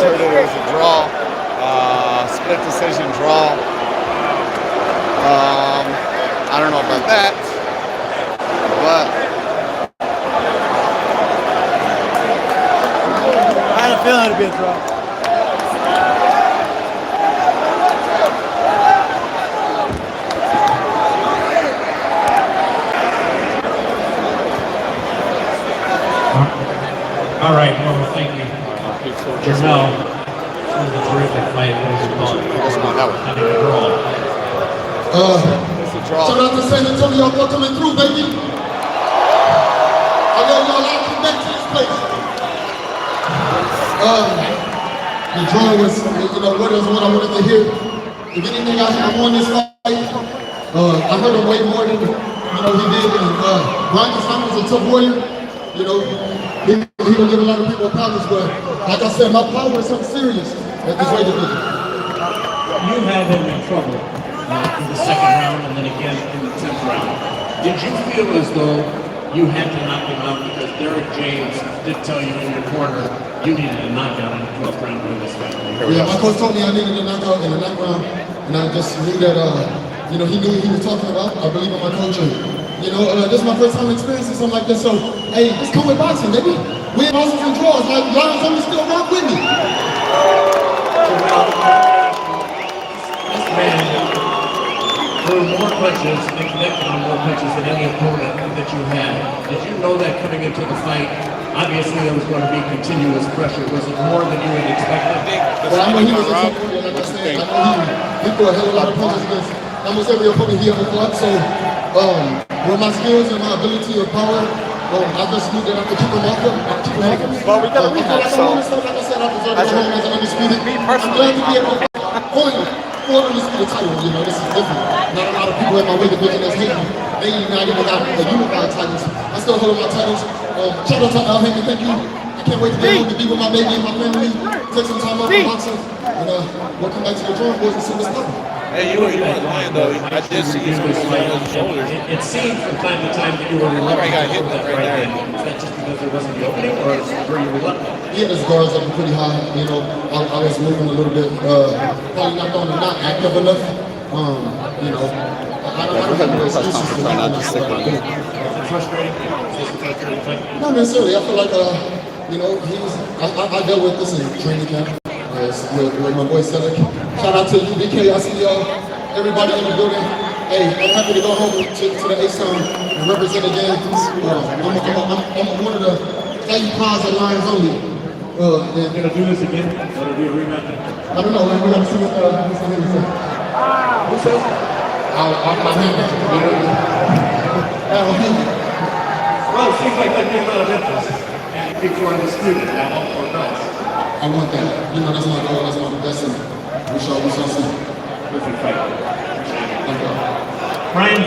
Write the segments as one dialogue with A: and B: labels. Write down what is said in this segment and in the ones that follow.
A: just heard it was a draw, split decision draw. I don't know about that, but
B: I had a feeling it'd be a draw.
C: All right, well, thank you. Charlo, it was a terrific fight. What was it called? I think a draw.
D: Shout out to San Antonio for coming through, baby. I love y'all. I'll come back to this place. The draw was, what I wanted to hear. If anything, I won this fight. I heard him way more than he did. And Brian Castano was a tough warrior. He don't give a lot of people problems, but like I said, my power is something serious at this weight division.
C: You had him in trouble in the second round and then again in the 10th round. Did you feel as though you had to knock him out because Derek James did tell you in your corner you needed a knockout in the 12th round to win this fight?
D: Yeah, my coach told me I needed a knockout in the 9th round, and I just knew that, he knew what he was talking about. I believe in my coach. This is my first time experiencing something like this, so, hey, let's come with boxing, baby. Win, losses, and draws. Like, y'all only still rock with me.
C: This man threw more punches and connected on more punches than any opponent that you had. Did you know that coming into the fight? Obviously, there was going to be continuous pressure. Was it more than you had expected?
D: Well, I know he was a tough warrior, like I said. I know he threw a hell of a lot of punches against almost every opponent he ever fought, so, with my skills and my ability of power, I just knew that I could keep him off him.
A: Well, we got a rematch, so
D: like I said, I deserve to go home as an undisputed.
A: me
D: I'm
A: personally,
D: glad to be able to hold for an undisputed title. This is different. Not a lot of people in my weight division that's hating. They not even got the unified titles. I still hold my titles. Shout out to Al Haymon, thank you. I can't wait to get home to be with my baby and my family. Take some time off from boxing, and we'll come back to the drawing boards and see what's happening.
E: Hey, you weren't lying though. I did see you switch on his shoulders.
C: It seemed from time to time that you were reluctant.
E: I got hit
C: that
E: right there.
C: Is that just because there wasn't the opening, or were you reluctant?
D: He had his guards up pretty high. I was moving a little bit. Probably not throwing, not active enough. I don't have no excuses for
A: try not to stick with him.
C: Frustrating?
D: Not necessarily. I feel like, I dealt with this in training camp. Like my boy Cedric. Shout out to UBK. I see y'all, everybody in the building. Hey, I'm happy to go home to the A-Sound and represent again. I'm one of the value cars at Lions only.
C: You're going to do this again? Or be a rematch?
D: I don't know. We're going to see what Mr. Henry said. Who says? My hand.
C: Well, it seems like there's a lot of interest. And people are disputed now, all four belts.
D: I want that. That's my goal. That's my best. We shall see.
C: Perfect fight.
D: Thank you.
C: Brian?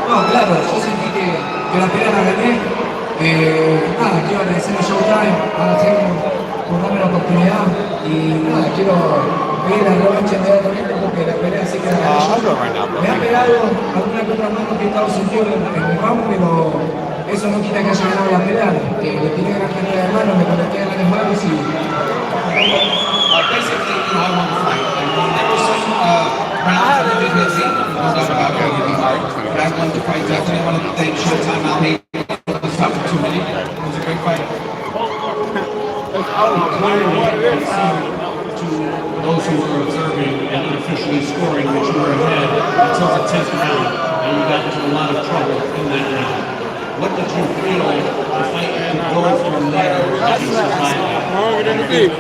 F: No, claro, yo sentí que la pelea la gané. Nada, quiero agradecer a Showtime, a Jaime por darme la oportunidad y nada, quiero pedir la revancha inmediatamente porque la pelea sí que la gané yo. Me ha pegado alguna que otra mano que he estado sentido en mi ramo, pero eso no quita que haya ganado la pelea. Le tiré gran cantidad de manos, me conecté a las manos y...
G: Basically, I won the fight. There were some rounds that didn't hit me. I was not going to be hard, but I won the fight. Definitely one of the things Showtime out here. Opportunity. It was a great fight.
C: To those who were observing and unofficially scoring that you were ahead until the 10th round, and you got into a lot of trouble in that round. What did you feel the fight could go from there as you survived it?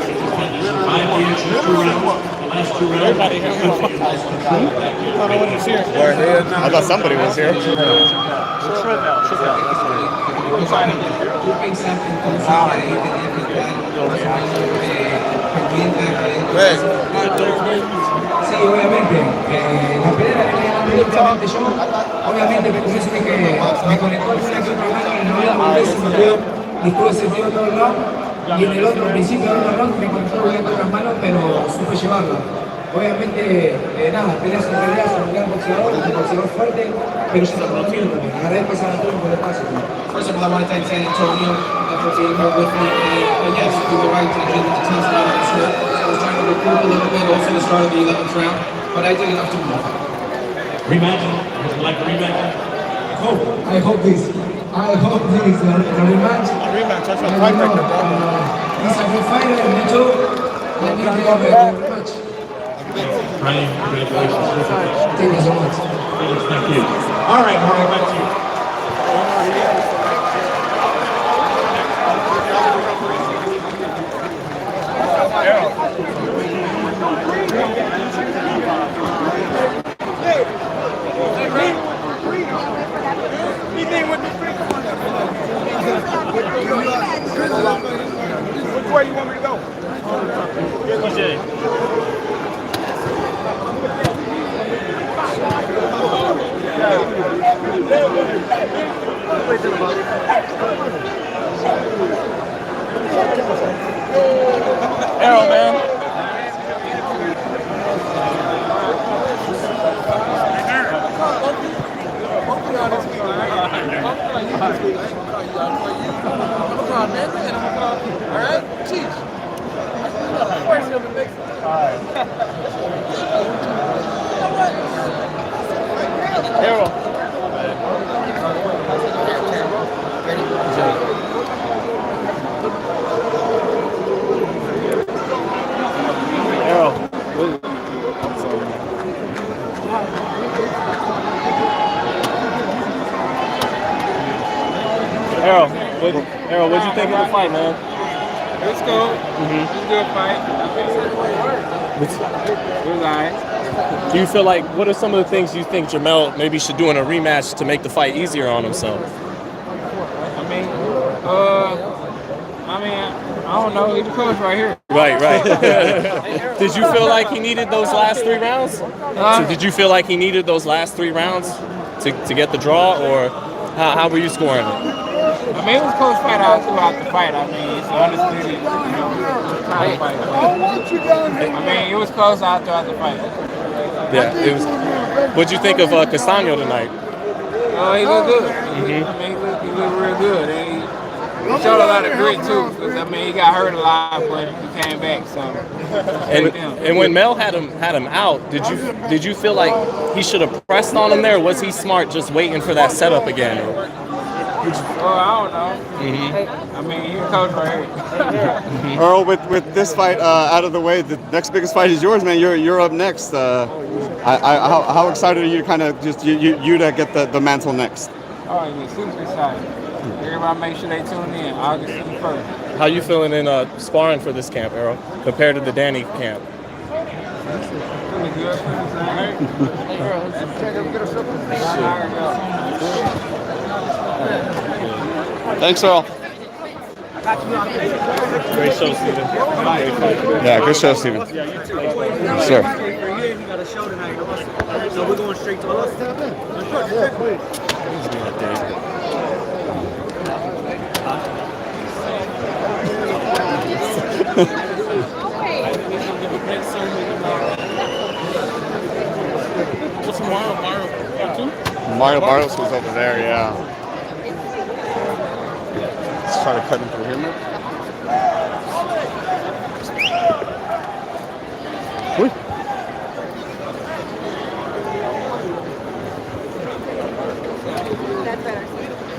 C: Survived the extra 2 rounds, the last 2 rounds.
A: I thought somebody was here.
G: Tú pensaste entonces que ahí tenías que estar
F: Sí, obviamente, la pelea la venía ganando directamente yo, obviamente me parece que me conectó alguna que otra mano en el 90 veces, y estuve sentido todo el round, y en el otro principio del round me encontró bien con las manos, pero supe llevarlo. Obviamente, nada, peleas en realidad, soy un gran boxeador, un boxeador fuerte, pero yo no conmigo también. Agradezco a San Antonio por el espacio.
G: First of all, I want to thank San Antonio for being here with me. And yes, we were right to the gym at the 10th round of the trip. I was trying to recruit a little bit, also the start of the 11th round, but I did enough to win.
C: Rematch? Would you like a rematch?
F: I hope this. I hope this. The rematch.
A: Rematch, that's a
F: I don't
A: tiebreaker,
F: know.
A: bro.
F: He's a good fighter, me too. I need to have a rematch.
C: Ryan, congratulations.
F: Thank you so much.
C: Thank you. All right, Mario, back to you.
A: Which way you want me to go? Arrow, man. Arrow, what'd you think of the fight, man?
H: It was cool. It was a good fight. It was alright.
I: Do you feel like, what are some of the things you think Jamel maybe should do in a rematch to make the fight easier on himself?
H: I don't know. He's the coach right here.
I: Right. Did you feel like he needed those last 3 rounds? So did you feel like he needed those last 3 rounds to get the draw, or how were you scoring it?
H: It was a close fight all throughout the fight. It's undisputed, tight fight. It was close all throughout the fight.
I: Yeah, it was. What'd you think of Castano tonight?
H: He looked good. He looked real good. And he showed a lot of grit too. Because he got hurt a lot, but he came back. So.
I: And when Mel had him out, did you feel like he should have pressed on him there? Or was he smart just waiting for that setup again?
H: I don't know. You're a coach right here.
A: Earl, with this fight out of the way, the next biggest fight is yours, man. You're up next. How excited are you to kind of just you to get the mantle next?
H: Oh, yeah, super excited. Everybody make sure they tune in. August 21st.
I: How you feeling in sparring for this camp, Errol, compared to the Danny camp?
H: Pretty good.
A: Thanks, Earl.
I: Great show, Steven.
A: Yeah, good show, Steven. Sure.
B: You got a show tonight. So we're going straight to us.
A: Mario Barros was over there, yeah. Let's try to cut him through here, man.
J: That's better.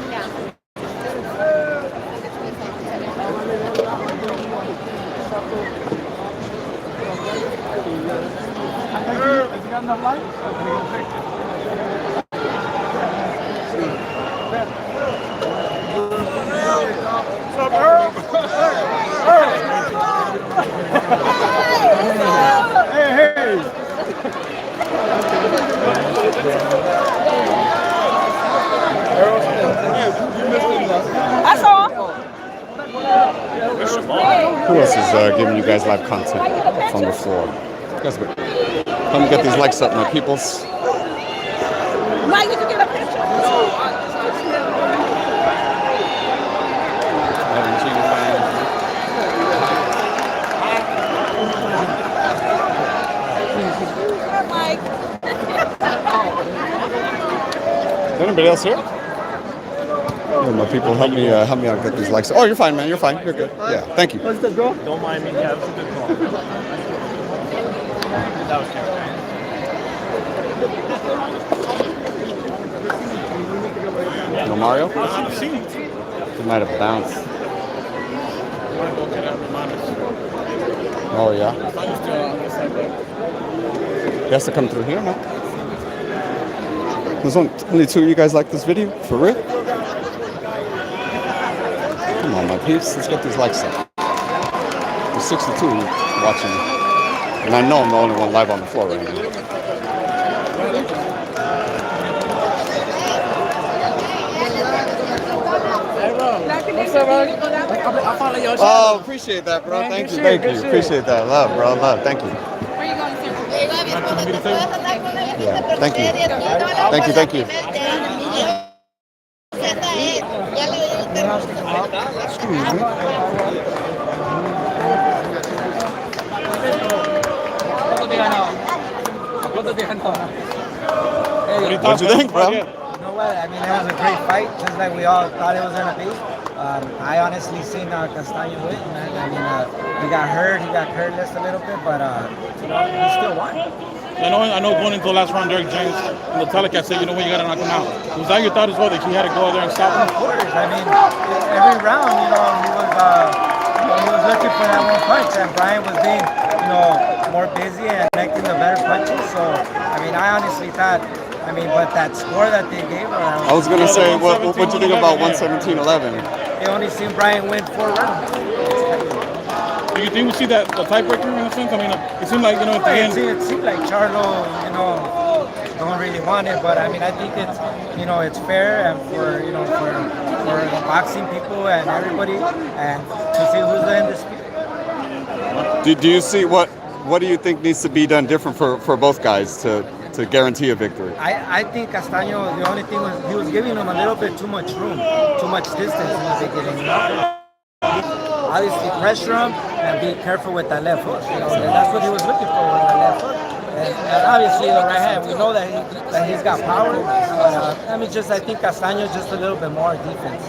J: Yeah.
B: Has he got enough light? What's up, Earl? Hey, hey.
J: I saw him.
A: Who else is giving you guys live content from the floor? Guys, come get these likes up, my peoples.
J: Mike, did you get a picture?
A: anybody else here? Yeah, my people help me out get these likes. Oh, you're fine, man. You're fine. You're good. Yeah, thank you.
B: What's the draw?
K: Don't mind me. Yeah, it was a good call. That was
A: No Mario?
K: I've seen it.
A: He might have bounced. Oh yeah. He has to come through here, no? There's only two of you guys like this video? For real? Come on, my peeps. Let's get these likes up. There's 62 watching. And I know I'm the only one live on the floor right now.
B: What's up, bro? I follow your channel.
A: Oh, appreciate that, bro. Thank you. Thank you. Appreciate that. Love, bro. Love. Thank you.
J: Where you going to?
A: Yeah. Thank you. Thank you. Thank you. Excuse me. What you think, bro?
B: You know what? I mean, it was a great fight, just like we all thought it was going to be. I honestly seen Castano win, man. I mean, he got hurtless a little bit, but you know, he still won.
E: I know going into the last round, Derek James in the telecast said, you know when you got to knock him out. Was that your thought as well, that you had to go out there and stop him?
B: Of course. I mean, every round, you know, he was looking for that one punch, and Brian was being, you know, more busy and making the better punches. So, I mean, I honestly thought, but that score that they gave her,
A: I was gonna say, what you think about 117-11?
B: They only seen Brian win 4 rounds.
E: Do you think we see that the tiebreaker in a sense? I mean, it seemed like, you know, at the end.
B: It seemed like Charlo, you know, don't really want it, but I mean, I think it's, you know, it's fair and for, you know, for the boxing people and everybody, and to see who's the undisputed.
A: Do you see what do you think needs to be done different for both guys to guarantee a victory?
B: I think Castano, the only thing was he was giving him a little bit too much room, too much distance in the beginning. You know? Obviously, pressure him and be careful with that left hook. You know, and that's what he was looking for with that left hook. And obviously, the right hand, we know that he's got power. But I think Castano just a little bit more defense.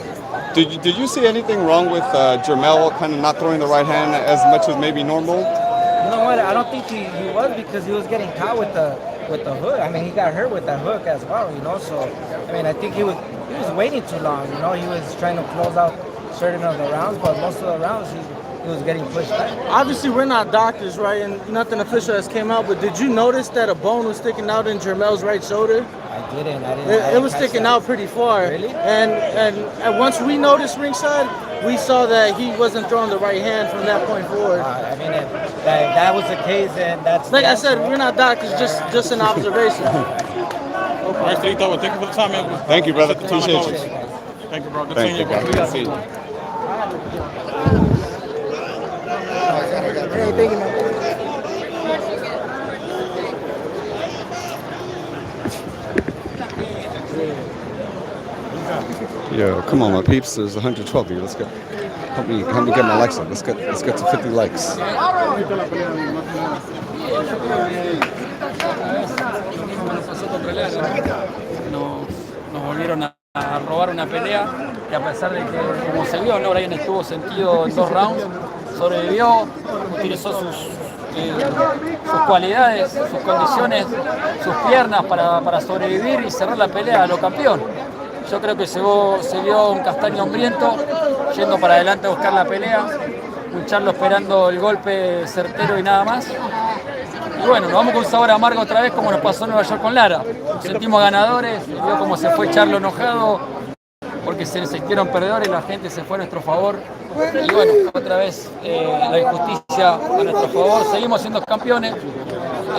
A: Did you see anything wrong with Jermel kind of not throwing the right hand as much as maybe normal?
B: You know what? I don't think he was, because he was getting caught with the hook. I mean, he got hurt with that hook as well, you know. So, I mean, I think he was waiting too long. You know, he was trying to close out certain of the rounds, but most of the rounds he was getting pushed back.
L: Obviously, we're not doctors, right? And nothing official has came out. But did you notice that a bone was sticking out in Jermel's right shoulder?
B: I didn't.
L: It was sticking out pretty far.
B: Really?
L: And once we noticed ringside, we saw that he wasn't throwing the right hand from that point forward.
B: I mean, if that was the case, then that's...
L: Like I said, we're not doctors, just an observation.
E: All right, Felito, thank you for the time, man.
A: Tk you, brother. Appreciate you.
E: Thank you, bro. Good
A: Thank
E: seeing
A: you,
E: you.
A: guys. Good to see you.
B: Hey, thank you, man.
A: Yo, come on, my peeps. There's 112 of you. Let's go. Help me get my likes up. Let's get to 50 likes.
M: Nos volvieron a robar una pelea, que a pesar de que, como se vio, ¿no? Brian estuvo sentido en 2 rounds, sobrevivió, utilizó sus cualidades, sus condiciones, sus piernas para sobrevivir y cerrar la pelea a lo campeón. Yo creo que se vio un Castaño hambriento, yendo para adelante a buscar la pelea, un Charlo esperando el golpe certero y nada más. Y bueno, nos vamos con un sabor amargo otra vez, como nos pasó en Nueva York con Lara. Nos sentimos ganadores, vio cómo se fue Charlo enojado, porque se sintieron perdedores, la gente se fue a nuestro favor. Y bueno, otra vez la injusticia a nuestro favor. Seguimos siendo campeones,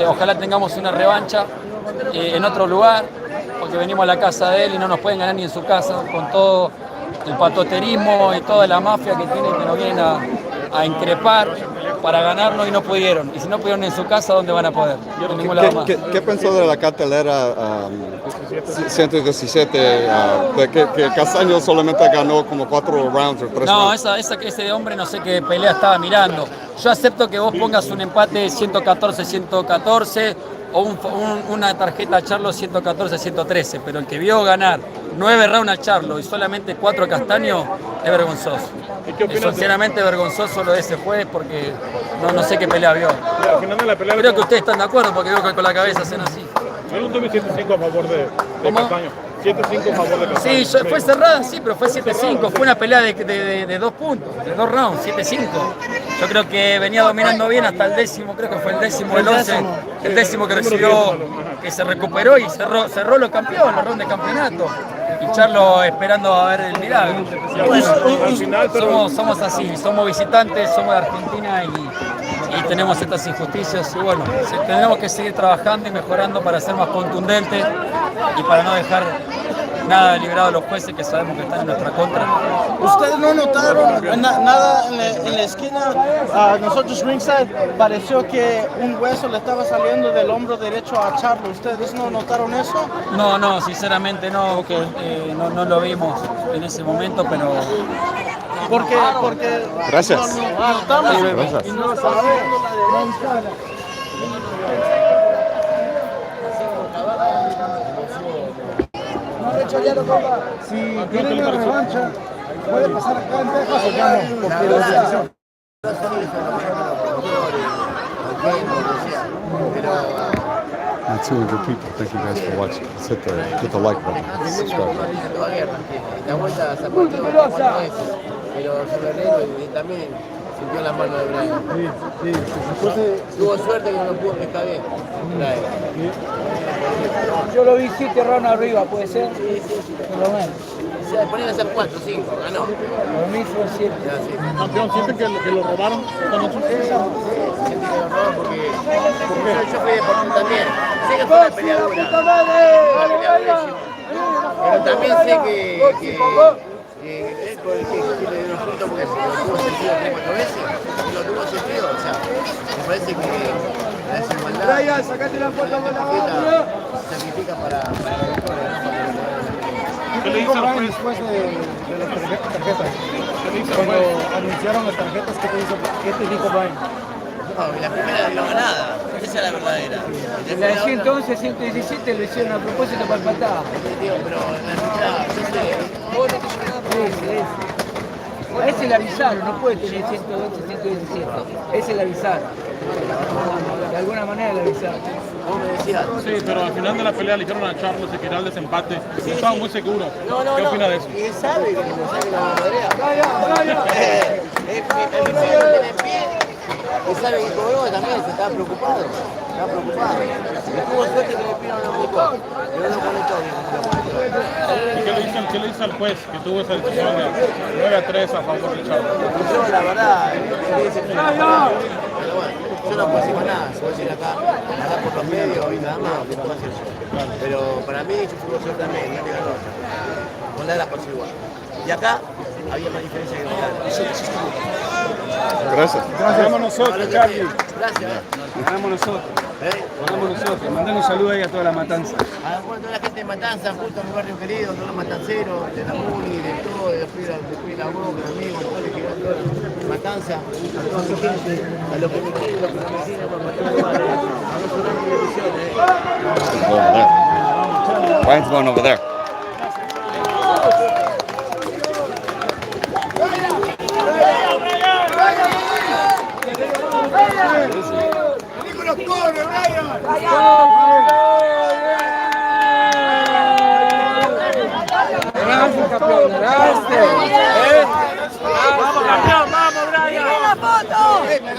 M: ojalá tengamos una revancha en otro lugar, porque venimos a la casa de él y no nos pueden ganar ni en su casa, con todo el patoterismo y toda la mafia que tienen, que nos vienen a increpar para ganarnos y no pudieron. Y si no pudieron en su casa, ¿dónde van a poder? En ningún lado más.
A: ¿Qué pensó de la cartelera 117? De que Castaño solamente ganó como 4 rounds o 3
M: No,
A: rounds.
M: ese hombre no sé qué pelea estaba mirando. Yo acepto que vos pongas un empate 114-114, una tarjeta a Charlo 114-113, pero el que vio ganar 9 rounds a Charlo y solamente 4 a Castaño es vergonzoso. Es sinceramente vergonzoso lo de ese juez porque no sé qué pelea vio.
E: Al final de la pelea,
M: Creo que ustedes están de acuerdo porque veo que con la cabeza hacen así.
E: Él tuvo 7-5 a favor de Castaño. 7-5 a favor de Castaño.
M: Sí, fue cerrada, sí, pero fue 7-5. Fue una pelea de 2 puntos, de 2 rounds, 7-5. Yo creo que venía dominando bien hasta el décimo, creo que fue el décimo, el 11. El décimo que recibió, que se recuperó y cerró los campeones, los rounds de campeonato. Y Charlo esperando a ver el milagro. Pero bueno, somos así, somos visitantes, somos de Argentina y tenemos estas injusticias. Y bueno, tenemos que seguir trabajando y mejorando para ser más contundentes y para no dejar nada librado a los jueces que sabemos que están en nuestra contra.
L: ¿Ustedes no notaron nada en la esquina? A nosotros ringside pareció que un hueso le estaba saliendo del hombro derecho a Charlo. ¿Ustedes no notaron eso?
M: No, sinceramente no, no lo vimos en ese momento, pero...
L: Porque
A: Gracias.
L: Notamos
A: Gracias.
L: y no sabemos. Si tienen una revancha, puede pasar acá en Texas o ya no, porque la decisión.
A: And 200 people. Thank you guys for watching. Let's hit the like button. Subscribe.
N: La vuelta se partió como 9 veces, pero su guerrero y también sintió la mano de Brian. Tuvo suerte que no lo pudo pescar bien.
M: Yo lo vi 7 rounds arriba, ¿puede ser? Por lo menos.
N: Se ponían a hacer 4, 5, ganó.
M: Por mí fue 7.
E: Campeón, ¿sienten que lo robaron?
N: Sienten que lo robaron porque yo fui deportista también. Sé que fue una pelea dura. Pero también sé que es por el que le dio fruto porque lo tuvo sentido 3-4 veces. Y lo tuvo sentido, o sea, me parece que la desigualdad se sacrifica para la victoria, ¿no?
E: ¿Qué le dice al juez?
L: Después de las tarjetas, cuando anunciaron las tarjetas, ¿qué te dijo Brian?
N: No, la primera no ganada, esa es la verdadera.
M: La de 111, 117 lo hicieron a propósito para empatar.
N: Pero la mitad,
M: Ese le avisaron, no puede tener 112, 117. Ese le avisaron. De alguna manera le avisaron.
N: Vos me decías.
E: Sí, pero al final de la pelea le dijeron a Charlo se quería el desempate. Estaban muy seguros. ¿Qué opina de eso?
N: Y él sabe que no sabe la madrea. Y sabe que cobró también, se estaba preocupado. Tuvo suerte que le pidieron la moto, pero no conectó bien.
E: ¿Y qué le dice al juez que tuvo esa decisión de 9-3 a favor de Charlo?
N: Yo, la verdad, pero bueno, yo no puedo decir más nada, se voy a decir acá por los medios y nada más, que no va a ser yo. Pero para mí, yo tuve suerte también, no me ganó. Con la pasó igual. Y acá había más diferencia que ganar.
A: Gracias.
L: Ganamos nosotros, Charlie.
N: Gracias.
L: Ganamos nosotros. Ganamos nosotros. Mandale un saludo ahí a toda la matanza.
N: A toda la gente de Matanza, justo a mi barrio querido, todos los matanceros, de la Muni, de todo, de la Boca, amigos, todo el que de Matanza, a toda mi gente, a los que me quieren, los que no me quieren, para todos los barrios. Vamos a una televisión,
A: Over there. Ryan's going over there.
L: Gracias, campeón. Gracias.
H: ¡Vamos, campeón! ¡Vamos, Brian!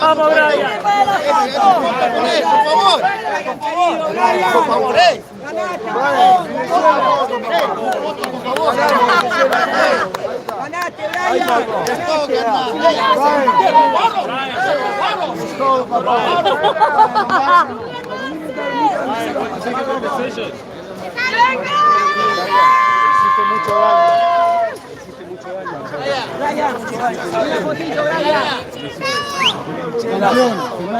H: ¡Vamos, Brian!
N: por favor,
O: ¡Ganate, Brian!
L: Hiciste mucho daño.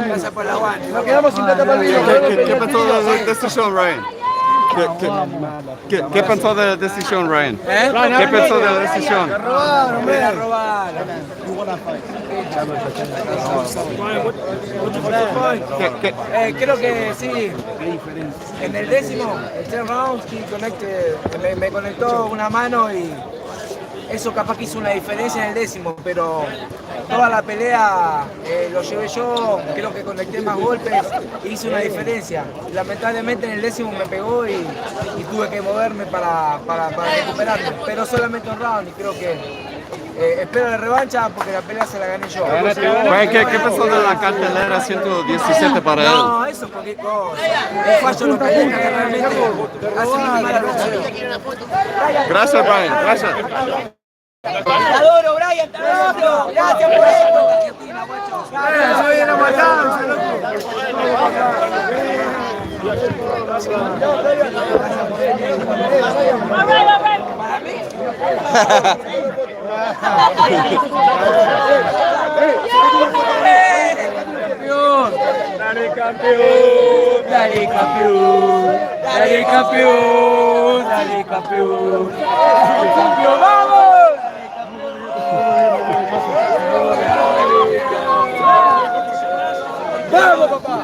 O: Gracias por el aguante.
L: Nos quedamos sin plata para el video.
A: ¿Qué pensó de la decisión, Ryan? ¿Qué pensó de la decisión, Ryan? ¿Qué pensó de la decisión?
O: Me robaron.
L: won that fight.
F: Creo que sí, en el décimo, el 10 rounds, me conectó una mano y eso capaz que hizo una diferencia en el décimo, pero toda la pelea lo llevé yo, creo que conecté más golpes e hice una diferencia. Lamentablemente en el décimo me pegó y tuve que moverme para recuperarme, pero solamente un round y creo que espero la revancha porque la pelea se la gané yo.
A: ¿Qué pensó de la cartelera 117 para él?
F: No, eso cualquier cosa. Un fallo no pelea que realmente hace muy mal al boxeo.
A: Gracias, Brian. Gracias.
F: Te adoro, Brian, te adoro. Gracias por esto. Soy una matanza,
H: Dale campeón, dale campeón, dale campeón, dale campeón, dale campeón, vamos. Vamos papá.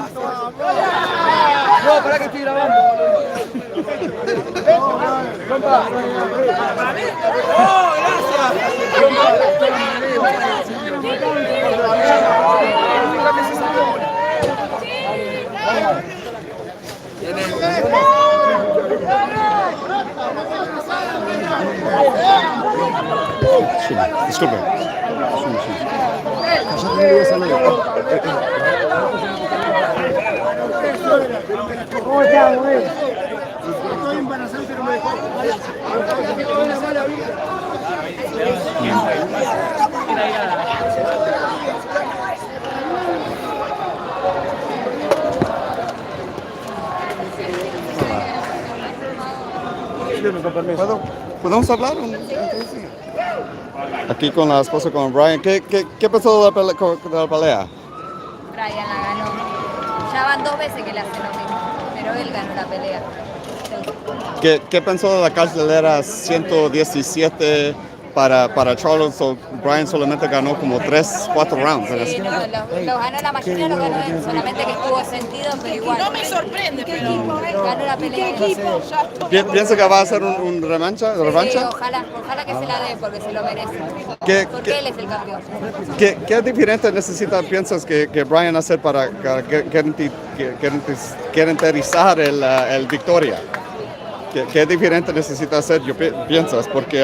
H: No, para que estoy grabando. Compa. Oh,
A: Disculpe.
H: ¿Cómo estás, güey?
A: ¿Podemos hablar? Aquí con la esposa, con Brian. ¿Qué pasó de la pelea?
J: Brian la ganó. Ya van 2 veces que le hacen lo mismo, pero él ganó la pelea.
A: ¿Qué pensó de la cartelera 117 para Charlo? Brian solamente ganó como 3-4 rounds.
J: Sí, no, lo ganó la mayoría, lo ganó él, solamente que estuvo sentido, pero igual. No me sorprende, pero ganó la pelea.
A: ¿Piensa que va a ser un revancha?
J: Sí, ojalá que se la dé porque se lo merece. Porque él es el campeón.
A: ¿Qué diferente piensas que Brian hacer para garantizar el victoria? ¿Qué diferente necesita hacer, piensas? Porque,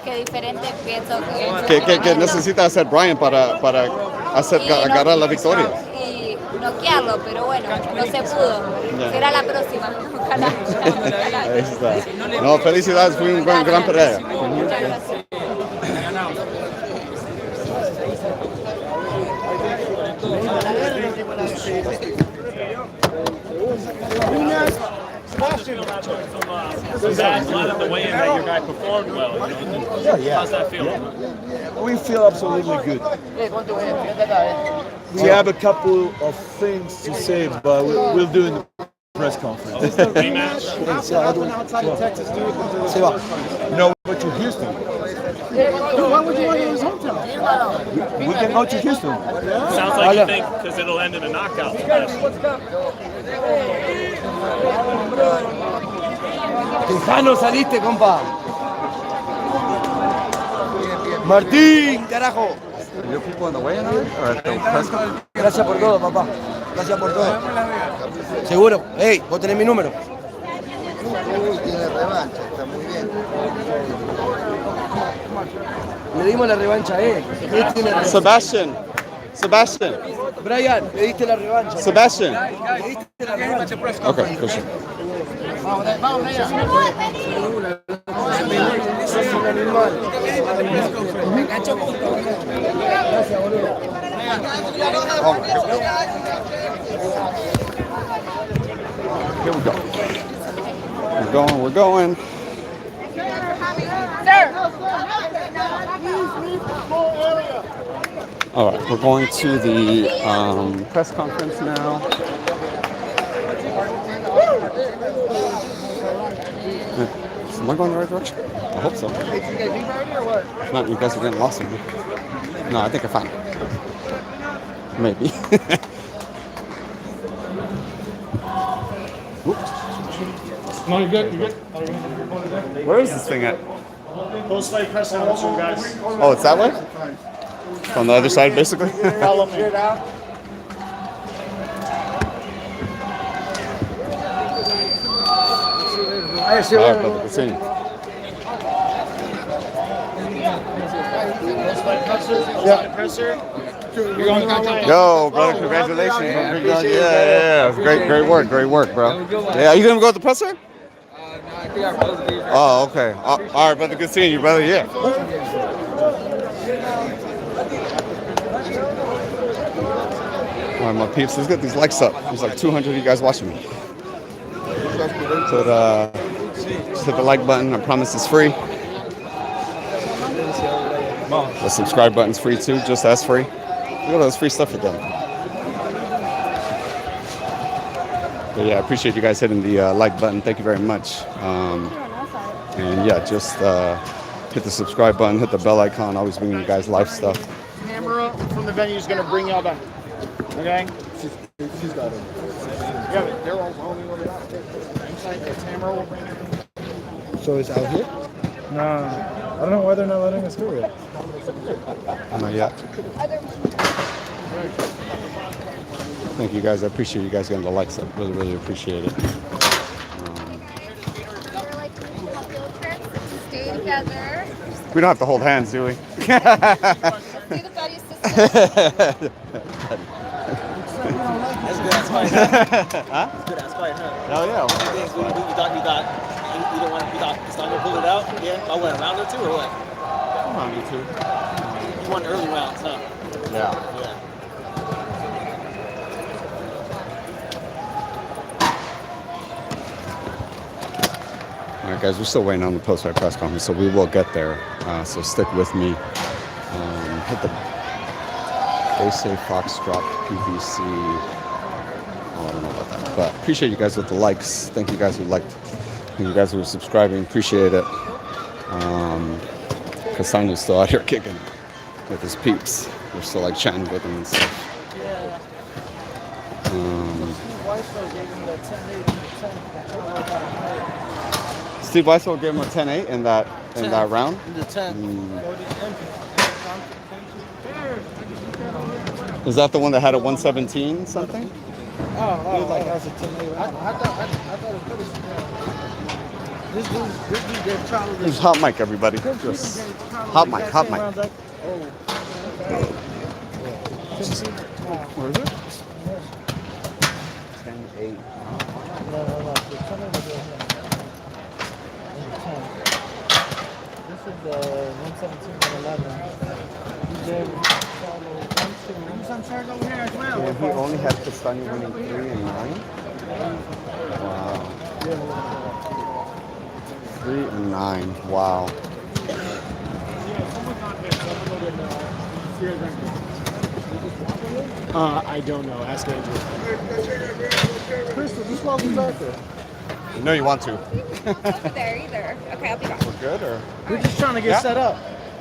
J: ¿Qué diferente pienso
A: que necesita hacer Brian para agarrar la victoria?
J: Y noquearlo, pero bueno, no se pudo. Será la próxima. Ojalá.
A: Ahí está. No, felicidades, fue un gran pelea.
J: Muchas gracias.
K: Glad at the weigh-in that your guy performed well. How's that feel?
O: We feel absolutely good. We have a couple of things to say, but we'll do in the press conference.
L: Outside of Texas,
O: No, but to Houston.
L: Why would you want to go to his hometown?
O: We can go to Houston.
K: Sounds like you think because it'll end in a knockout.
F: Castano, saliste, compa. Martín, carajo. Gracias por todo, papá. Gracias por todo. Seguro. Hey, vos tenés mi número.
N: Tiene revancha, está muy bien.
F: Le dimos la revancha a él.
A: Sebastian.
F: Brian, le diste la revancha.
A: Sebastian.
F: Le diste la revancha.
A: Okay, good shit.
F: Vamos, es un animal. Me enganchó con todo. Gracias, boludo.
A: Here we go. We're going. All right, we're going to the press conference now. Am I going the right direction? I hope so. If not, you guys are getting lost in here. No, I think I found it. Maybe.
E: No, you're good. You're good.
A: Where is this thing at?
K: Post-fight press conference, guys.
A: Oh, it's that way? It's on the other side, basically?
K: Follow me.
A: All right, brother, continue. Yo, brother, congratulations. Yeah. Great work, bro. Yeah, are you gonna go with the presser? Oh, okay. All right, brother, good seeing you, brother. Yeah. All right, my peeps, let's get these likes up. There's like 200 of you guys watching me. So just hit the like button. I promise it's free. The subscribe button's free too, just as free. Look at all this free stuff for them. But yeah, I appreciate you guys hitting the like button. Thank you very much. And yeah, just hit the subscribe button, hit the bell icon. Always bringing you guys live stuff.
K: Camera from the venue is going to bring y'all back. Okay?
D: She's got it.
K: Yeah, but they're all roaming over that. Inside the camera will bring it.
D: So it's out here?
L: No, I don't know why they're not letting us do it.
A: Not yet. Thank you guys. I appreciate you guys getting the likes up. Really appreciate it.
J: Stay together.
A: We don't have to hold hands, do we?
J: Do the buddy system.
K: That's good ass fight, huh?
A: Huh?
K: That's good ass fight, huh?
A: Hell yeah.
K: You thought Castano pulled it out? Yeah. I went a round or two or what?
A: Round or two.
K: You won early rounds, huh?
A: Yeah. All right, guys, we're still waiting on the post-fight press conference, so we will get there. So stick with me. Hit the. They say Fox dropped PVC. Oh, I don't know about that, but appreciate you guys with the likes. Thank you guys who liked. Thank you guys who are subscribing. Appreciate it. Castano's still out here kicking with his peeps. We're still like chatting with him and stuff. Steve Weissel gave him a 10-8 in that round.
L: In the 10.
A: Is that the one that had a 117 something?
L: Oh, like that's a 10-8. I thought it could have. This dude gave Charlo.
A: There's hot mic, everybody. Just hot mic. Where is it? 10-8.
L: This is the 117 and 11. He gave Charlo 1-2. He's on charge over here as well.
A: Yeah, he only had Castano winning 3 and 9. Wow. 3 and 9. Wow.
K: I don't know. Ask Andrew.
L: Crystal, just walk me back there.
A: You know you want to.
J: Not there either. Okay, I'll be back.
A: We're good, or?
L: We're just trying to get set up.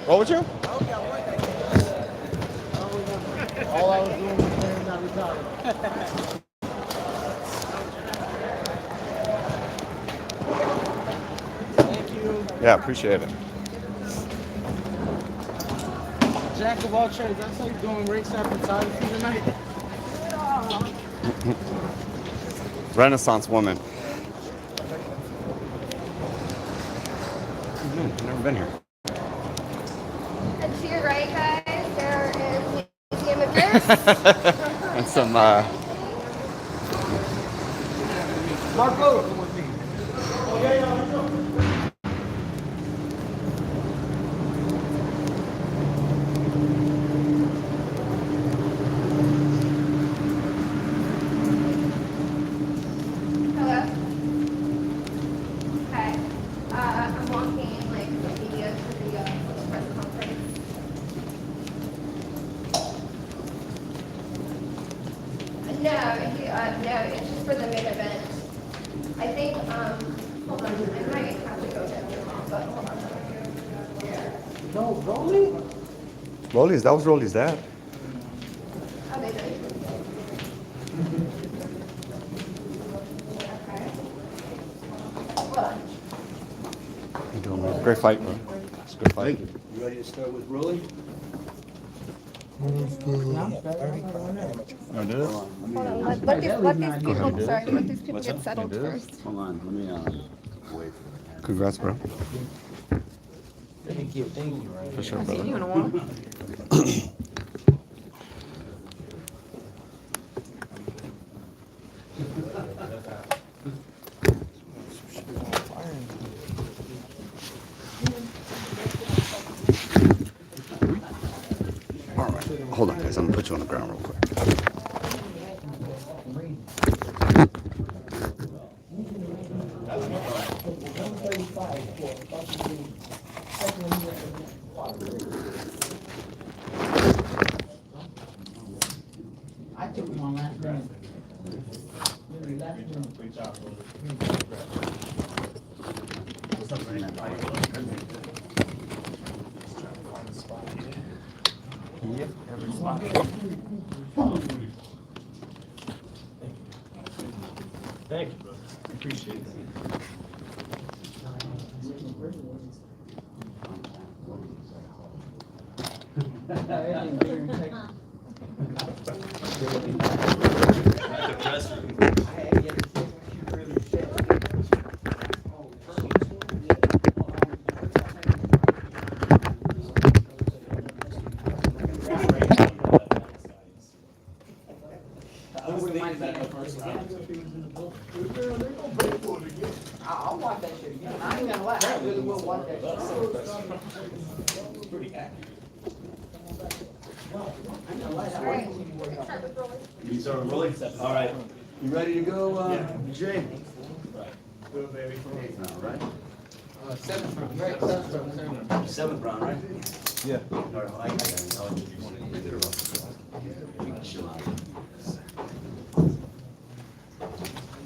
A: What would you?
L: All I was doing was saying that retired. Thank you.
A: Yeah, appreciate it.
L: Jack of all trades. That's how you're doing ringside photography tonight.
A: Renaissance woman. I've never been here.
J: And to your right, guys, there is the Museum of Yours.
A: And some
L: Marco, come with me.
J: Hello. Hi. I'm walking like the media to the press conference. No, it's just for the main event. I think, hold on, I might have to go get your mom, but hold on.
L: No, really?
A: That was Rolly's dad. You're doing well. Great fight, bro. It's a good fight.
P: You ready to start with Rolly?
A: I did.
J: Let these people, sorry, let these people get settled first.
P: Hold on, let me wait for it.
A: Congrats, bro.
L: Thank you, Ryan.
A: For sure,
L: I'll see
A: brother.
L: you in a while.
A: All right. Hold on, guys. I'm gonna put you on the ground real quick.
N: I took him on last round.
C: Thank you, brother. Appreciate it.
N: I'll watch that shit again. I ain't gonna lie, I really will watch that shit.
P: Pretty accurate. You start with Rolly? All right. You ready to go, Jay?
C: Good, baby.
P: All right.
N: Seventh round, right?
P: Seventh round, right?
O: Yeah.
P: All right, I got it. I'll give you one.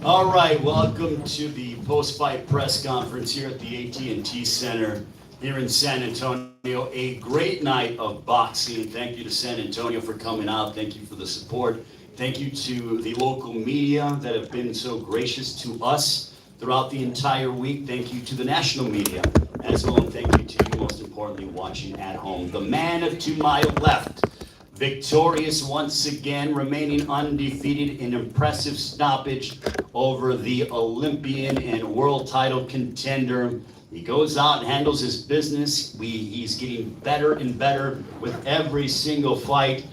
P: All right, welcome to the post-fight press conference here at the AT&T Center here in San Antonio. A great night of boxing. Thank you to San Antonio for coming out. Thank you for the support. Thank you to the local media that have been so gracious to us throughout the entire week. Thank you to the national media as well, and thank you to you, most importantly, watching at home. The man to my left, victorious once again, remaining undefeated in impressive stoppage over the Olympian and world title contender. He goes out and handles his business. He's getting better and better with every single fight.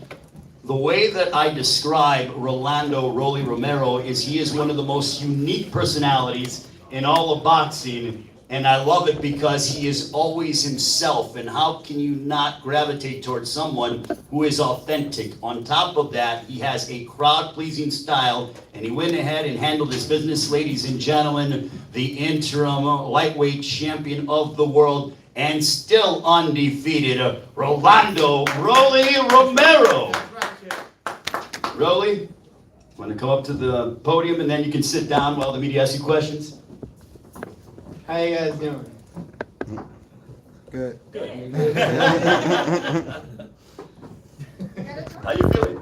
P: The way that I describe Rolando Rolly Romero is he is one of the most unique personalities in all of boxing. And I love it because he is always himself. And how can you not gravitate towards someone who is authentic? On top of that, he has a crowd-pleasing style, and he went ahead and handled his business. Ladies and gentlemen, the interim lightweight champion of the world and still undefeated, Rolando Rolly Romero. Rolly, want to come up to the podium and then you can sit down while the media asks you questions?
N: How you guys doing?
A: Good.
P: How you feeling?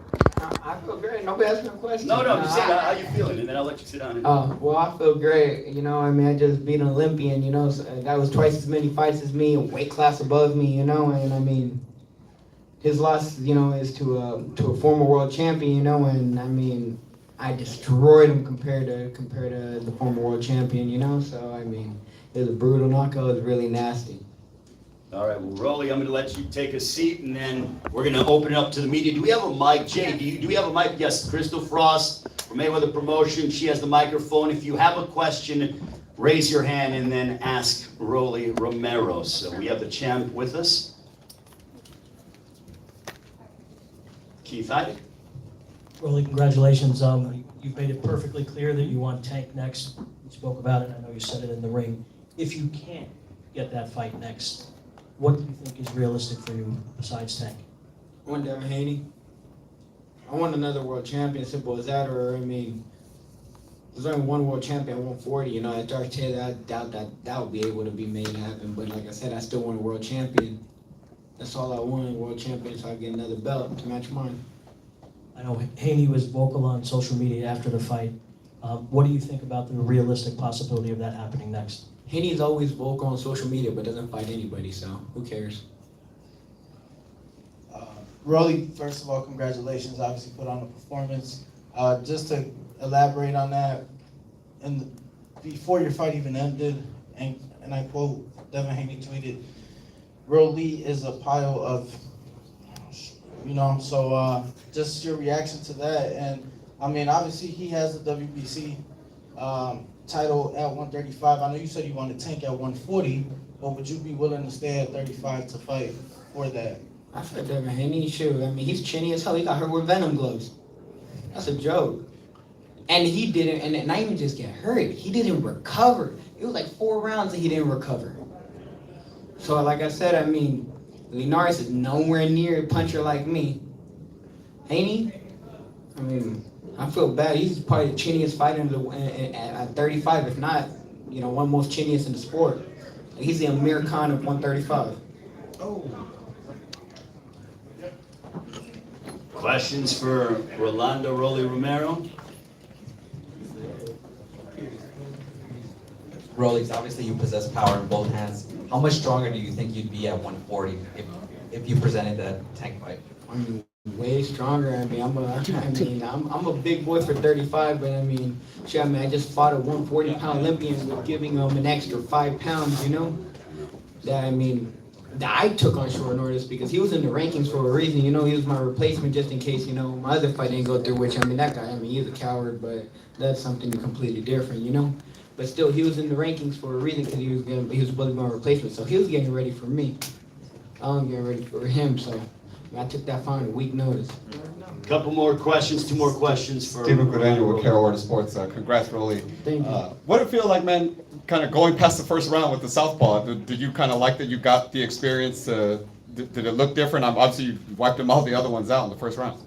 N: I feel great. Nobody asked me a question.
P: No, just say how you feeling, and then I'll let you sit down.
N: Well, I feel great. You know, I mean, I just beat an Olympian. You know, so a guy was twice as many fights as me, a weight class above me. You know, and I mean, his loss, you know, is to a former world champion. You know, and I mean, I destroyed him compared to the former world champion. You know, so I mean, it was a brutal knockout. It was really nasty.
P: All right, well, Rolly, I'm going to let you take a seat, and then we're going to open it up to the media. Do we have a mic? Jay, do we have a mic? Yes, Crystal Frost from Mayweather Promotion. She has the microphone. If you have a question, raise your hand and then ask Rolly Romero. So we have the champ with us. Keith Heidick.
Q: Rolly, congratulations. You've made it perfectly clear that you want Tank next. You spoke about it. I know you said it in the ring. If you can't get that fight next, what do you think is realistic for you besides Tank?
N: I want Devin Haney. I want another world champion, simple as that. Or, I mean, there's only one world champion at 140. You know, I start to say that I doubt that would be able to be made happen. But like I said, I still want a world champion. That's all I want, world champion, so I get another belt to match mine.
Q: I know Haney was vocal on social media after the fight. What do you think about the realistic possibility of that happening next?
N: Haney's always vocal on social media, but doesn't fight anybody, so who cares?
L: Rolly, first of all, congratulations. Obviously put on a performance. Just to elaborate on that, and before your fight even ended, and I quote, Devin Haney tweeted, Rolly is a pile of, so just your reaction to that. And I mean, obviously he has the WBC title at 135. I know you said you want to tank at 140, but would you be willing to stay at 35 to fight for that?
N: I feel Devin Haney, shoot. I mean, he's chinny as hell. He got hurt with Venom gloves. That's a joke. And he didn't, and not even just get hurt, he didn't recover. It was like 4 rounds that he didn't recover. So like I said, I mean, Linares is nowhere near a puncher like me. Haney, I mean, I feel bad. He's probably the chinniest fighter at 35, if not, one most chinniest in the sport. He's the Amir Khan of 135.
L: Oh.
P: Questions for Rolando Rolly Romero?
R: Rolly, obviously you possess power in both hands. How much stronger do you think you'd be at 140 if you presented that tank fight?
N: I'm way stronger. I mean, I'm a big boy for 35, but I mean, I just fought a 140-pound Olympian with giving him an extra 5 pounds, that I took on short notice because he was in the rankings for a reason. He was my replacement just in case, my other fight didn't go through, which, that guy, he's a coward, but that's something completely different, But still, he was in the rankings for a reason because he was supposed to be my replacement. So he was getting ready for me. I was getting ready for him, so I took that fight on a week notice.
P: Couple more questions, 2 more questions for
A: Steven Gradano with Carolina Sports. Congrats, Rolly.
N: Thank you.
A: What did it feel like, man, kind of going past the first round with the southpaw? Did you kind of like that you got the experience? Did it look different? Obviously, you wiped them all the other ones out in the first round.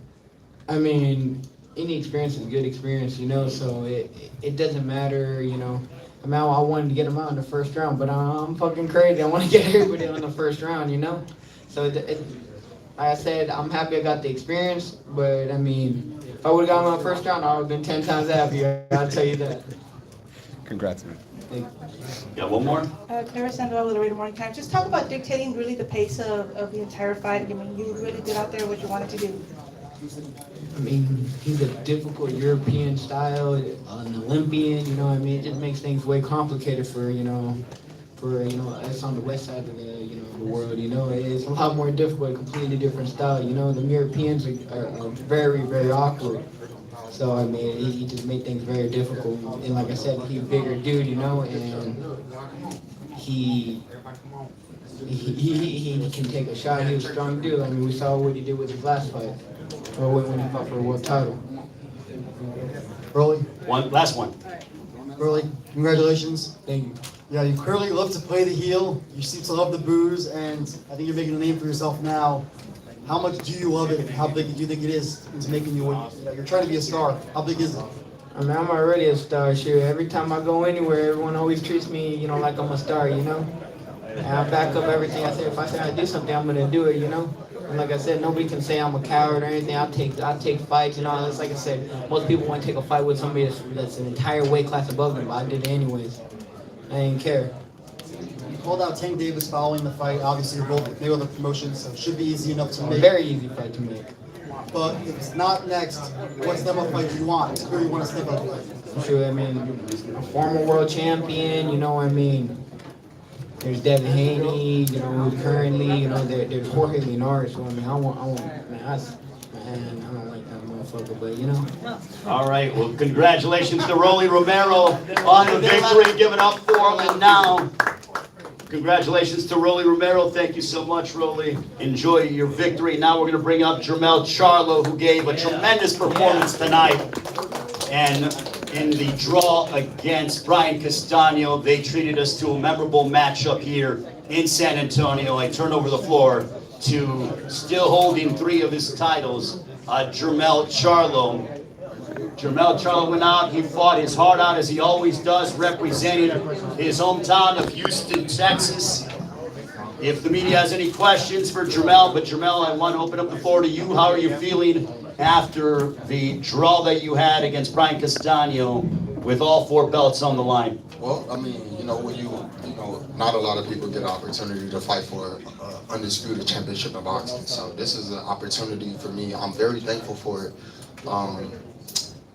N: I mean, any experience is a good experience, so it doesn't matter, I wanted to get him out in the first round, but I'm fucking crazy. I want to get everybody on the first round, So like I said, I'm happy I got the experience, but I mean, if I would have gotten my first round, I would have been 10 times happier. I'll tell you that.
A: Congrats, man.
P: Yeah, one more.
S: Clara Sandoval with the Radio Morning Times. Just talk about dictating really the pace of the entire fight. I mean, you really did out there what you wanted to do.
N: I mean, he's a difficult European style, an Olympian, it just makes things way complicated for us on the west side of the world, it's a lot more difficult, a completely different style, the Europeans are very, very awkward. So, I mean, he just made things very difficult. And like I said, he's a bigger dude, and he can take a shot. He was a strong dude. I mean, we saw what he did with his last fight, or when he fought for a world title.
T: Rolly?
P: Last one.
T: Rolly, congratulations.
N: Thank you.
T: Yeah, you clearly love to play the heel. You seem to love the booze, and I think you're making a name for yourself now. How much do you love it, and how big do you think it is into making you, you're trying to be a star. How big is it?
N: I mean, I'm already a star, sure. Every time I go anywhere, everyone always treats me, like I'm a star, And I back up everything I say. If I say I do something, I'm gonna do it, And like I said, nobody can say I'm a coward or anything. I'll take fights and all this. Like I said, most people want to take a fight with somebody that's an entire weight class above them, but I did it anyways. I didn't care.
T: You called out Tank Davis following the fight. Obviously, you're both Mayweather promotions, so it should be easy enough to make.
N: Very easy fight to make.
T: But if it's not next, what step up fight do you want? Who do you want to step up fight?
N: Sure, I mean, a former world champion, There's Devin Haney, who's currently, there's Jorge Linares. So, I mean, I don't like that motherfucker, but,
P: All right, well, congratulations to Rolly Romero on the victory. Give it up for him. And now, congratulations to Rolly Romero. Thank you so much, Rolly. Enjoy your victory. Now we're going to bring up Jermell Charlo, who gave a tremendous performance tonight. And in the draw against Brian Castano, they treated us to a memorable matchup here in San Antonio. I turn over the floor to still holding 3 of his titles, Jermell Charlo. Jermell Charlo went out, he fought his heart out as he always does, representing his hometown of Houston, Texas. if the media has any questions for Jermell, but Jermell, I want to open up the floor to you. How are you feeling after the draw that you had against Brian Castano with all 4 belts on the line?
D: Well, I mean, not a lot of people get an opportunity to fight for an undisputed championship in boxing. So this is an opportunity for me. I'm very thankful for it.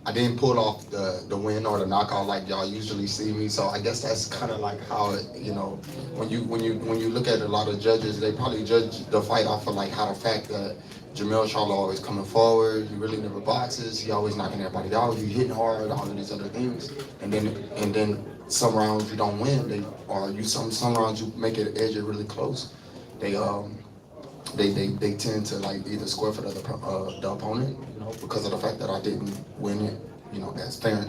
D: I didn't pull off the win or the knockout like y'all usually see me. So I guess that's kind of like how it, when you look at a lot of judges, they probably judge the fight off of like how the fact that Charlo always coming forward. He really never boxes. He always knocking everybody out. He hitting hard. All of these other things, and then some rounds you don't win. Some rounds you make it edge it really close. They tend to like either score for the opponent, because of the fact that I didn't win it, as fair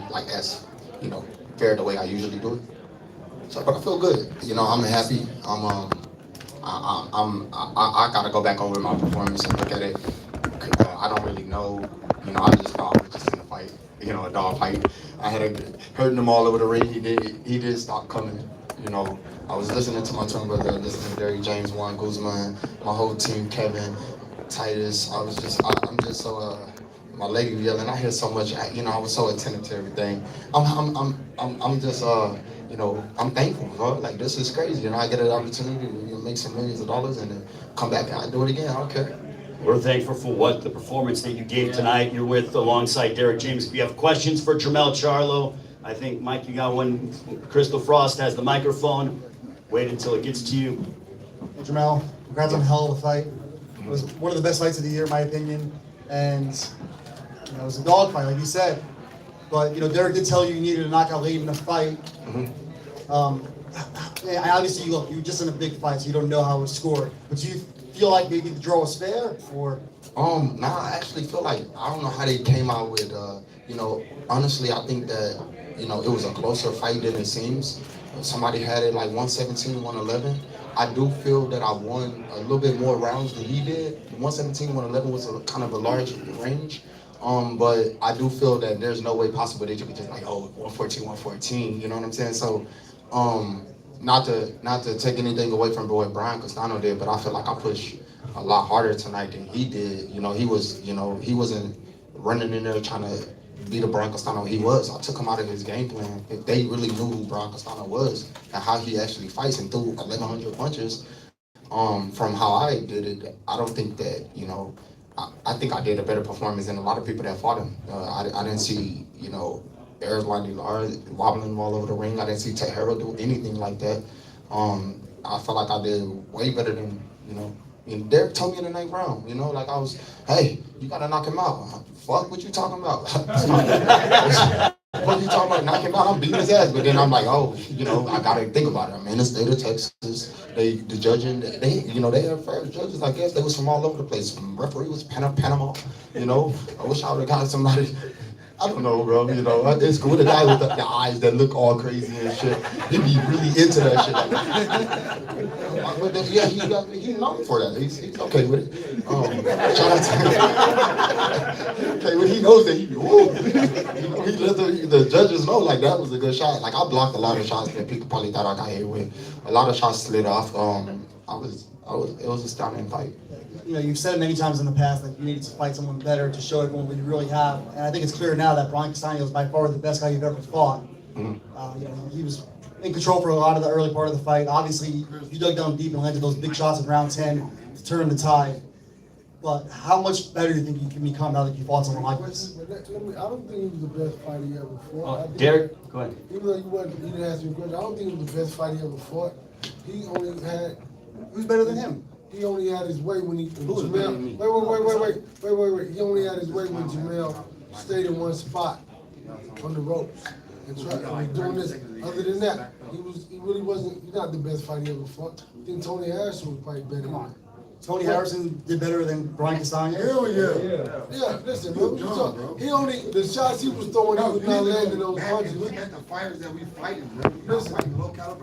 D: the way I usually do it. So, but I feel good. I'm happy. I gotta go back over my performance and look at it. I don't really know. I just thought I was just in a fight, a dog fight. I had hurting him all over the ring. He did stop coming. I was listening to my twin brother, listening to Derrick James, Juan Guzman, my whole team, Kevin, Titus. I'm just so. My lady yelling. I hear so much. I was so attentive to everything. I'm just. I'm thankful, bro. Like, this is crazy. I get an opportunity to make some millions of dollars and then come back and I do it again. I don't care.
P: We're thankful for what the performance that you gave tonight. You're with alongside Derrick James. If you have questions for Jermell Charlo, I think, Mike, you got one. Crystal Frost has the microphone. Wait until it gets to you.
T: Hey, Jermell, congrats on a hell of a fight. It was one of the best fights of the year, in my opinion. And it was a dogfight, like you said. But Derrick did tell you needed a knockout late in the fight. Obviously, you're just in a big fight, so you don't know how it was scored. But do you feel like maybe the draw was fair, or?
D: I actually feel like I don't know how they came out with. Honestly, I think that it was a closer fight than it seems. Somebody had it like 117, 111. I do feel that I won a little bit more rounds than he did. 117, 111 was a kind of a large range. But I do feel that there's no way possible they could be just like, 114, 114, you know what I'm saying? So, not to take anything away from what Brian Castano did, but I feel like I pushed a lot harder tonight than he did. He wasn't running in there trying to be the Brian Castano he was. I took him out of his game plan. If they really knew who Brian Castano was and how he actually fights and threw 1,100 punches, from how I did it, I don't think that, I think I did a better performance than a lot of people that fought him. I didn't see, Eric wobbling all over the ring. I didn't see Tejero do anything like that. I felt like I did way better than, and Derrick told me in the 9th round, like I was, hey, you gotta knock him out. Fuck, what you talking about? What you talking about? Knock him out? I'm beating his ass. But then I'm like, I gotta think about it. I'm in the state of Texas. The judging, they have fair judges. I guess they was from all over the place. Some referee was Panama. I wish I would have got somebody. I don't know, bro. It's cool. The guy with the eyes that look all crazy and shit. He be really into that shit. But then, yeah, he's known for that. He's okay with it. Shout out to him. Okay, well, he knows that he be woo. He let the judges know like that was a good shot. Like I blocked a lot of shots that people probably thought I got hit with. A lot of shots slid off. It was a stunning fight.
T: You've said it many times in the past that you needed to fight someone better to show everyone what you really have. And I think it's clear now that Brian Castano is by far the best guy you've ever fought. He was in control for a lot of the early part of the fight. Obviously, you dug down deep and landed those big shots in round 10 to turn the tide. But how much better do you think you can become now that you fought someone like this?
U: I don't think he was the best fighter he ever fought.
P: Derrick, go ahead.
U: Even though you didn't ask me a question, I don't think he was the best fighter he ever fought. He only had.
T: Who's better than him?
U: He only had his way when he.
T: Who's better than me?
U: Wait. He only had his way when Jermell stayed in one spot on the ropes and tried doing this. Other than that, he really wasn't. He's not the best fighter he ever fought. I think Tony Harrison was probably better than him.
T: Tony Harrison did better than Brian Castano?
U: Hell yeah. Yeah, listen, bro. The shots he was throwing, he was not landing those punches.
K: Look at the fighters that we fighting, bro.
U: Listen,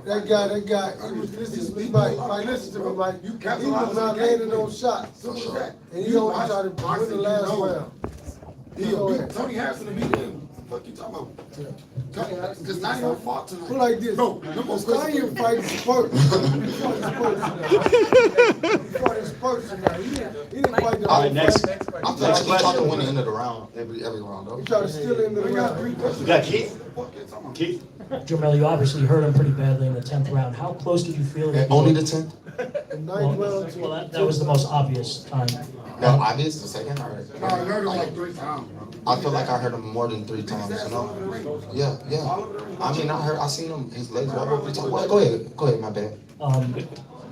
U: that guy, he was, listen to me, Mike. He was not landing those shots. And he only tried to win the last round.
K: Tony Harrison to beat him.
D: fuck you talking about? Castano fought tonight.
U: Put like this.
D: Bro,
U: Castano fights Spurs. He fought his Spurs tonight. He didn't fight the
P: All right, next.
D: I feel like he tried to win the end of the round every round though.
U: He tried to steal the end of the round.
P: We got Keith. Keith.
Q: Jermel, you obviously hurt him pretty badly in the 10th round. How close did you feel?
D: Only the 10th?
Q: Well, that was the most obvious time.
D: No, obvious, the second? Or,
U: No, I heard him like 3 times.
D: I feel like I heard him more than 3 times, you know? Yeah. I mean, I seen him, his legs wobble 3 times. Well, go ahead, my bad.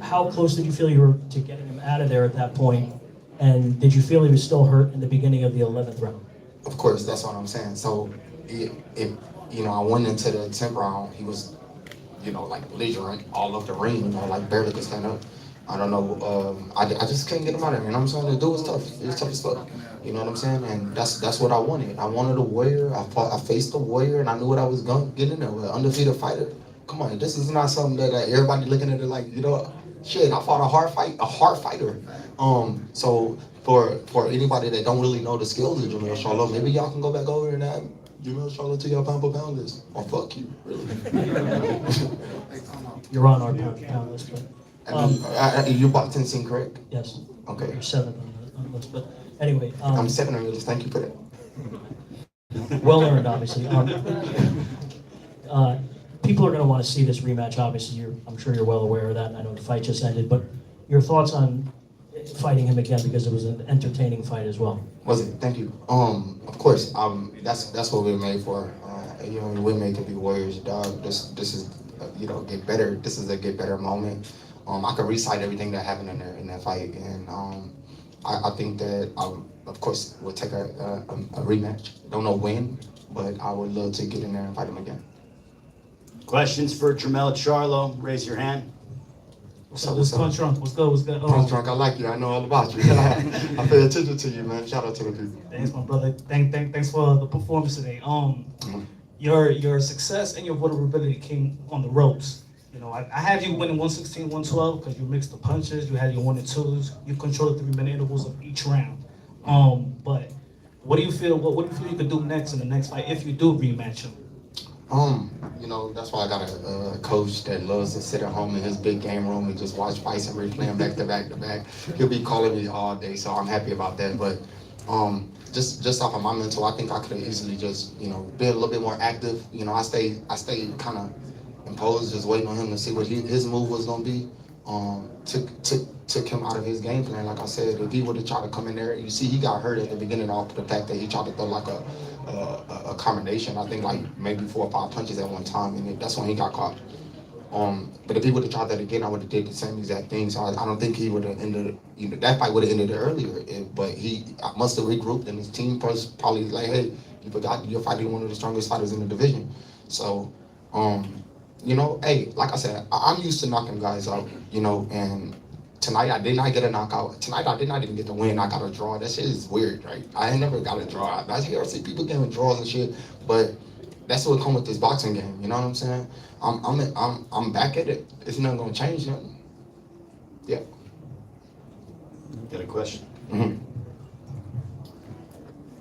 Q: How close did you feel you were to getting him out of there at that point? And did you feel he was still hurt in the beginning of the 11th round?
D: Of course, that's what I'm saying. So, I went into the 10th round, he was, like belligerent all over the ring, like barely could stand up. I don't know, I just couldn't get him out of there, you know what I'm saying? The dude was tough, he was tough as fuck, you know what I'm saying? And that's what I wanted. I wanted a warrior, I faced a warrior, and I knew what I was going to get in there with, an undefeated fighter. Come on, this is not something that everybody looking at it like, shit, I fought a hard fighter. So for anybody that don't really know the skills of Jermel Charlo, maybe y'all can go back over and add Jermel Charlo to your pound for pound list, or fuck you, really.
Q: You're on our pound list, but...
D: you boxing scene, correct?
Q: Yes.
D: Okay.
Q: You're 7th on the list, but anyway.
D: I'm 7th on your list, thank you for that.
Q: Well earned, obviously. People are going to want to see this rematch, obviously. I'm sure you're well aware of that, and I know the fight just ended, but your thoughts on fighting him again, because it was an entertaining fight as well.
D: Was it? Thank you. Of course, that's what we're made for. We're made to be warriors, dog. This is, get better. This is a get better moment. I could recite everything that happened in that fight, and I think that of course we'll take a rematch. Don't know when, but I would love to get in there and fight him again.
P: Questions for Jermel Charlo? Raise your hand.
L: What's Punch Drunk? What's good?
D: Punch Drunk, I like you. I know all about you. I pay attention to you, man. Shout out to the people.
L: Thanks, my brother. Thanks for the performance today. Your success and your vulnerability came on the ropes. I had you winning 116, 112 because you mixed the punches. You had your 1 and 2s. You controlled the 3-minute intervals of each round. But what do you feel? What do you feel you could do next in the next fight if you do rematch him?
D: That's why I got a coach that loves to sit at home in his big game room and just watch fights and replay them back to back to back. He'll be calling me all day, so I'm happy about that. But just off of my mental, I think I could have easily just been a little bit more active. I stayed kind of imposed, just waiting on him to see what his move was gonna be. Took him out of his game plan. Like I said, if he would have tried to come in there, you see he got hurt at the beginning off the fact that he tried to throw like a combination. I think like maybe 4 or 5 punches at one time, and that's when he got caught. But if he would have tried that again, I would have did the same exact thing. So I don't think he would have ended. That fight would have ended earlier. But he must have regrouped, and his team probably like, hey, you forgot you're fighting one of the strongest fighters in the division. So, hey, like I said, I'm used to knocking guys out. And tonight I did not get a knockout. Tonight I did not even get the win. I got a draw. That shit is weird, right? I ain't never got a draw. I see people getting draws and shit, but that's what come with this boxing game. You know what I'm saying? I'm back at it. It's not gonna change nothing. Yeah.
P: Got a question?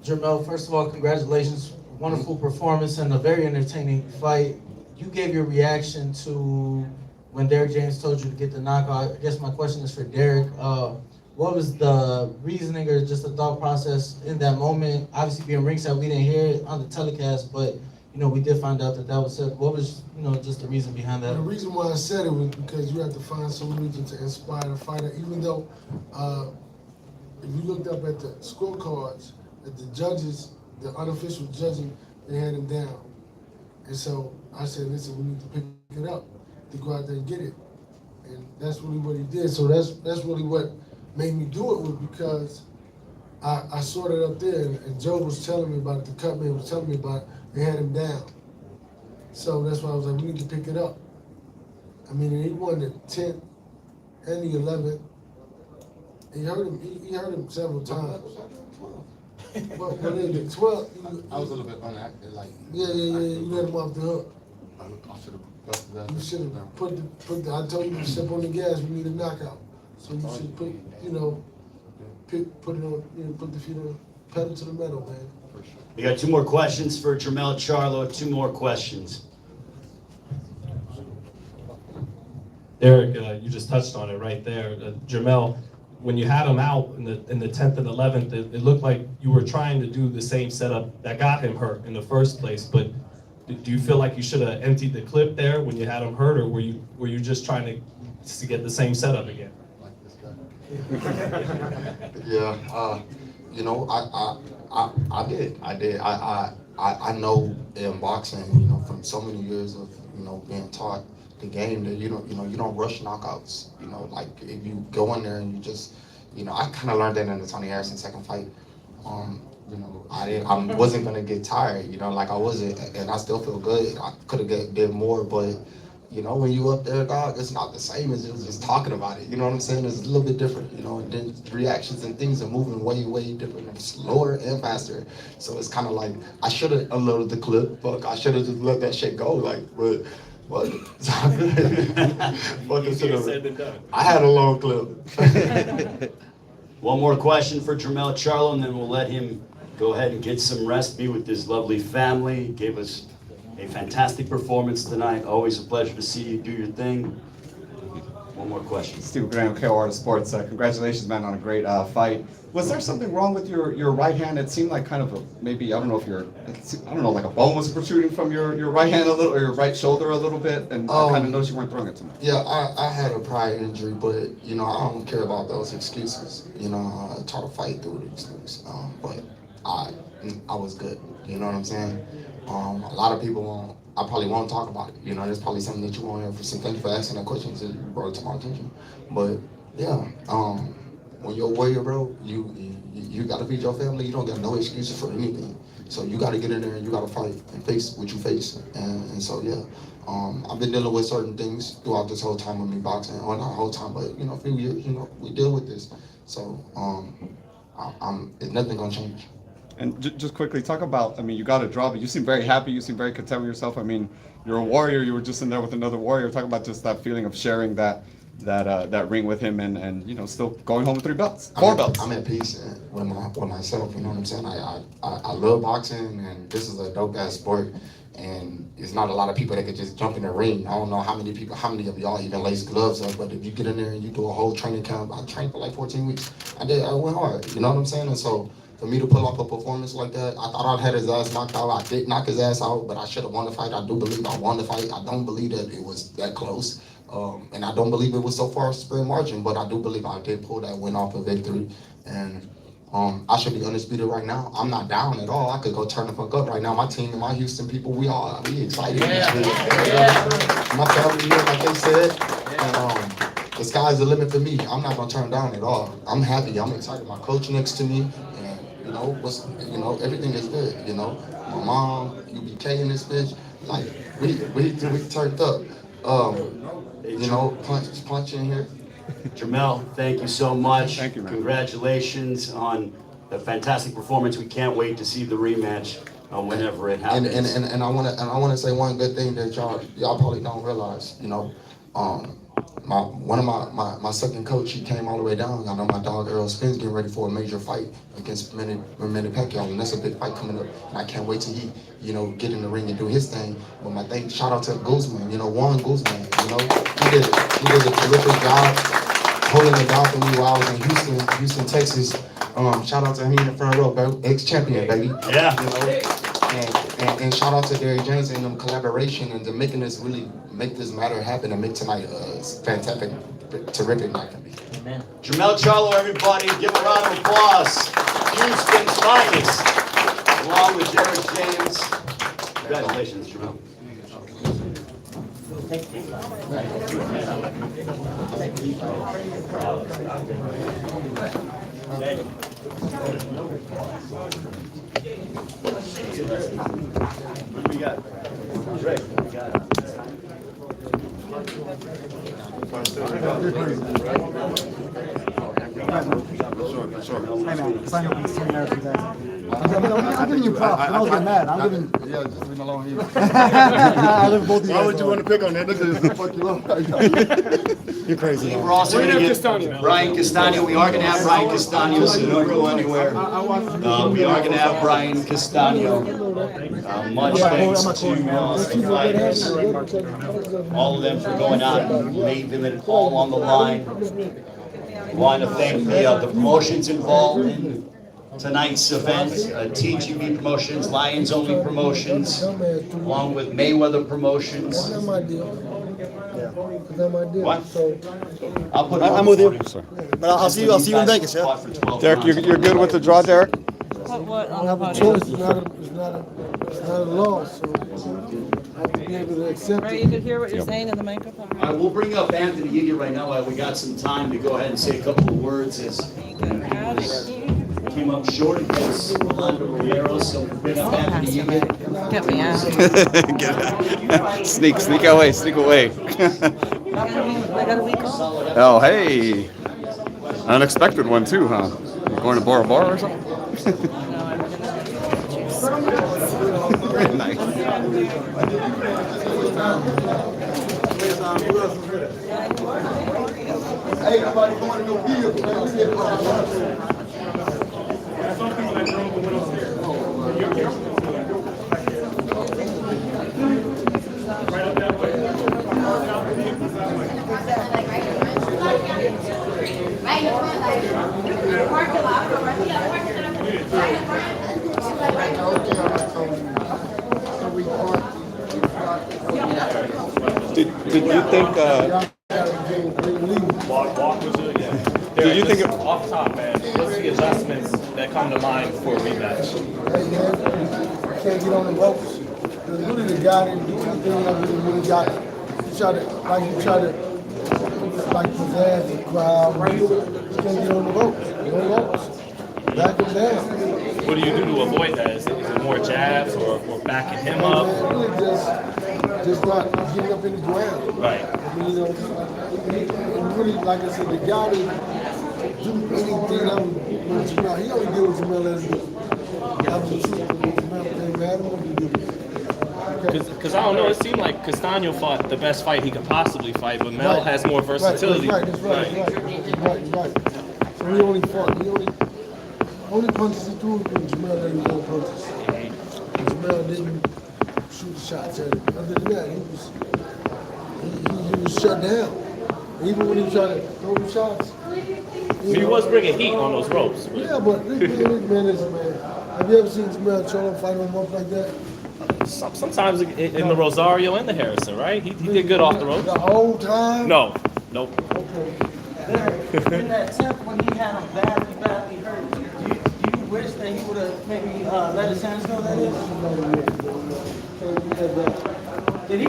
L: Jermel, first of all, congratulations. Wonderful performance and a very entertaining fight. You gave your reaction to when Derek James told you to get the knockout. I guess my question is for Derek. What was the reasoning or just the thought process in that moment? Obviously, being ringside, we didn't hear it on the telecast, but we did find out that was said. What was, just the reason behind that?
U: The reason why I said it was because you have to find some reason to inspire the fighter, even though if you looked up at the scorecards, at the judges, the unofficial judging, they had him down. And so I said, listen, we need to pick it up to go out there and get it. And that's really what he did. So that's really what made me do it, was because I saw it up there, and Joe was telling me about it, the cut man was telling me about it, they had him down. So that's why I was like, we need to pick it up. I mean, he won the 10th and the 11th. He hurt him several times. But in the 12th,
D: I was a little bit unactive, like.
U: Yeah, you let him off the hook.
D: I should have busted that.
U: You should have put the, I told you to step on the gas, we need a knockout. So you should put, put it on, put the feet on. pedal to the metal, man.
P: We got 2 more questions for Jermell Charlo. 2 more questions.
G: Derek, you just touched on it right there. Jermell, when you had him out in the 10th and 11th, it looked like you were trying to do the same setup that got him hurt in the first place. But do you feel like you should have emptied the clip there when you had him hurt, or were you just trying to get the same setup again?
D: Yeah, you know, I did. I know in boxing, you know, from so many years of, you know, being taught the game that you don't rush knockouts. You know, like if you go in there and you just, you know, I kind of learned that in the Tony Harrison second fight. You know, I wasn't gonna get tired. You know, like I wasn't, and I still feel good. I could have did more, but you know, when you up there, dog, it's not the same as just talking about it. You know what I'm saying? It's a little bit different. You know, and then reactions and things are moving way different and slower and faster. So it's kind of like I should have unloaded the clip. Fuck, I should have just let that shit go. Like, but it's all good. I had a long clip.
P: One more question for Jermell Charlo, and then we'll let him go ahead and get some rest, be with his lovely family. He gave us a fantastic performance tonight. Always a pleasure to see you do your thing. One more question.
A: Steve Graham, KOR Sports. Congratulations, man, on a great fight. Was there something wrong with your right hand? It seemed like kind of maybe, I don't know if like a bone was protruding from your right hand a little, or your right shoulder a little bit, and I kind of noticed you weren't throwing it too much.
D: Yeah, I had a prior injury, but you know, I don't care about those excuses. You know, I try to fight through these things. But I was good. You know what I'm saying? A lot of people I probably won't talk about it. You know, there's probably something that you won't hear. So thank you for asking that question. It brought it to my attention. But yeah, when you're a warrior, bro, you got to feed your family. You don't got no excuses for anything. So you got to get in there and you got to fight and face what you face. And so yeah, I've been dealing with certain things throughout this whole time of me boxing. Well, not the whole time, but you know, a few years. You know, we deal with this. So it's nothing gonna change.
A: And just quickly, talk about, I mean, you got a draw, but you seem very happy, you seem very content with yourself. I mean, you're a warrior, you were just in there with another warrior. Talk about just that feeling of sharing that ring with him and you know, still going home with 3 belts, 4 belts.
D: I'm at peace with myself, you know what I'm saying? I love boxing, and this is a dope-ass sport, and it's not a lot of people that could just jump in the ring. I don't know how many of y'all even lace gloves up, but if you get in there and you do a whole training camp, I trained for like 14 weeks. I went hard, you know what I'm saying? And so, for me to pull off a performance like that, I thought I had his ass knocked out. I did knock his ass out, but I should have won the fight. I do believe I won the fight. I don't believe that it was that close. And I don't believe it was so far sprint margin, but I do believe I did pull that win off a victory. And I should be undisputed right now. I'm not down at all. I could go turn the fuck up right now. My team and my Houston people, we excited. My family here, like they said. And, the sky's the limit for me. I'm not gonna turn down at all. I'm happy. I'm excited. My coach next to me. You know, everything is good, you know. My mom, UBK in this bitch, like, we turned up. You know, punch in here.
P: Jermell, thank you so much.
A: Thank you, man.
P: Congratulations on a fantastic performance. We can't wait to see the rematch whenever it happens.
D: And I wanna say one good thing that y'all probably don't realize, you know. One of my second coach, he came all the way down. I know my dog Earl Spence getting ready for a major fight against Manny Pacquiao, and that's a big fight coming up. And I can't wait till he, you know, get in the ring and do his thing. But shout out to Guzman, you know, Juan Guzman, you know, he did a terrific job holding it down for me while I was in Houston, Texas. Shout out to him in the front row, bro. Ex-champion, baby.
P: Yeah.
D: You know, and shout out to Derek James and them collaboration and to making this really make this matter happen and make tonight a fantastic, terrific night for me.
P: Amen. Jermell Charlo, everybody, give a round of applause. Houston's finest, along with Derek James. Congratulations, Jermell. What do we got? Drake, we got
V: Castano, Castano,
T: I'm giving you props. I was getting mad. I'm giving.
D: Yeah, just leave me alone.
T: I live both of you
D: Why
T: guys
D: would you
T: know.
D: want to pick on that nigga? Just fuck you up.
T: You're crazy.
P: We're also going to get Brian Castano. We are going to have Brian Castano, so don't go anywhere. We are going to have Brian Castano. Much thanks to all the fighters, all of them for going out and leaving it all on the line. We want to thank the promotions involved in tonight's event, TGB Promotions, Lions Only Promotions, along with Mayweather Promotions.
U: That's my deal.
P: What? I'll put
T: I'm with you. But I'll see you in Vegas, yeah?
A: Derek, you're good with the draw, Derek?
U: I don't have a choice. It's not a loss. So I have to be able to accept it.
I: You can hear what you're saying in the microphone.
P: All right, we'll bring up Anthony Yiga right now. We got some time to go ahead and say a couple of words as came up short against Rolando Romero, so we'll bring up Anthony Yiga.
I: Get me out.
A: Sneak away, sneak away.
I: I got a week off.
A: Oh, hey. Unexpected one too, huh? You going to Bora Bora or something? Very nice.
D: Hey, nobody going to go field.
A: Did you think? Did you think?
G: Off top, man? What's the adjustments that come to mind for a rematch?
U: Hey, man, I can't get on the ropes. Because really the guy didn't do anything I really got. He tried to pizzazz the crowd. You can't get on the ropes. No ropes. Back him down.
G: What do you do to avoid that? Is it more jabs or backing him up?
U: Really just not getting up in the ground.
G: Right.
U: I mean, you know, and really, like I said, the guy didn't do anything that was Jamel. He only did what Jamel has to do. That was the truth. Jamel had him to do.
G: Because I don't know, it seemed like Castano fought the best fight he could possibly fight, but Mel has more versatility.
U: That's right. So he only fought. Only punches he threw when Jamel didn't go punches. Jamel didn't shoot shots at him. Other than that, he was shut down. Even when he tried to throw the shots.
G: He was bringing heat on those ropes.
U: Yeah, but this man is a man. Have you ever seen Jamel Charlo fight him up like that?
G: Sometimes in the Rosario and the Harrison, right? He did good off the ropes.
U: The whole time?
G: No. Nope.
B: In that attempt when he had him badly hurt, do you wish that he would have maybe let his hands go? That is. Did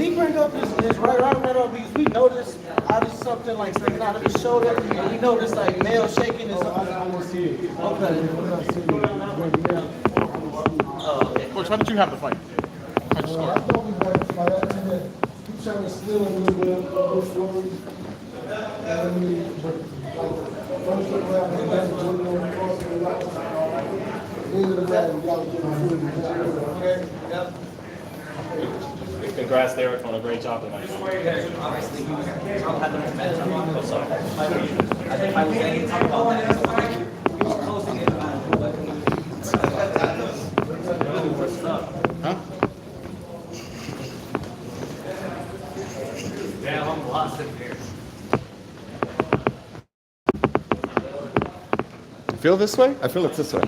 B: he bring up his right arm at all? Because we noticed out of something like sticking out of his shoulder, we noticed like male shaking his arm.
U: I don't see it.
E: Coach, how did you have the fight? How'd you score?
U: I thought we had a fight. He trying to steal him a little bit. But first round, he got Jordan on the cross and the right side. End of the round, he got okay? Yep.
G: Congrats, Derek, on a great job tonight.
R: Obviously, Charlo had the momentum. I'm sorry. I think I was going to talk about that. He was closing it.
A: Huh?
R: Yeah, I'm lost in here.
A: You feel this way? I feel it's this way.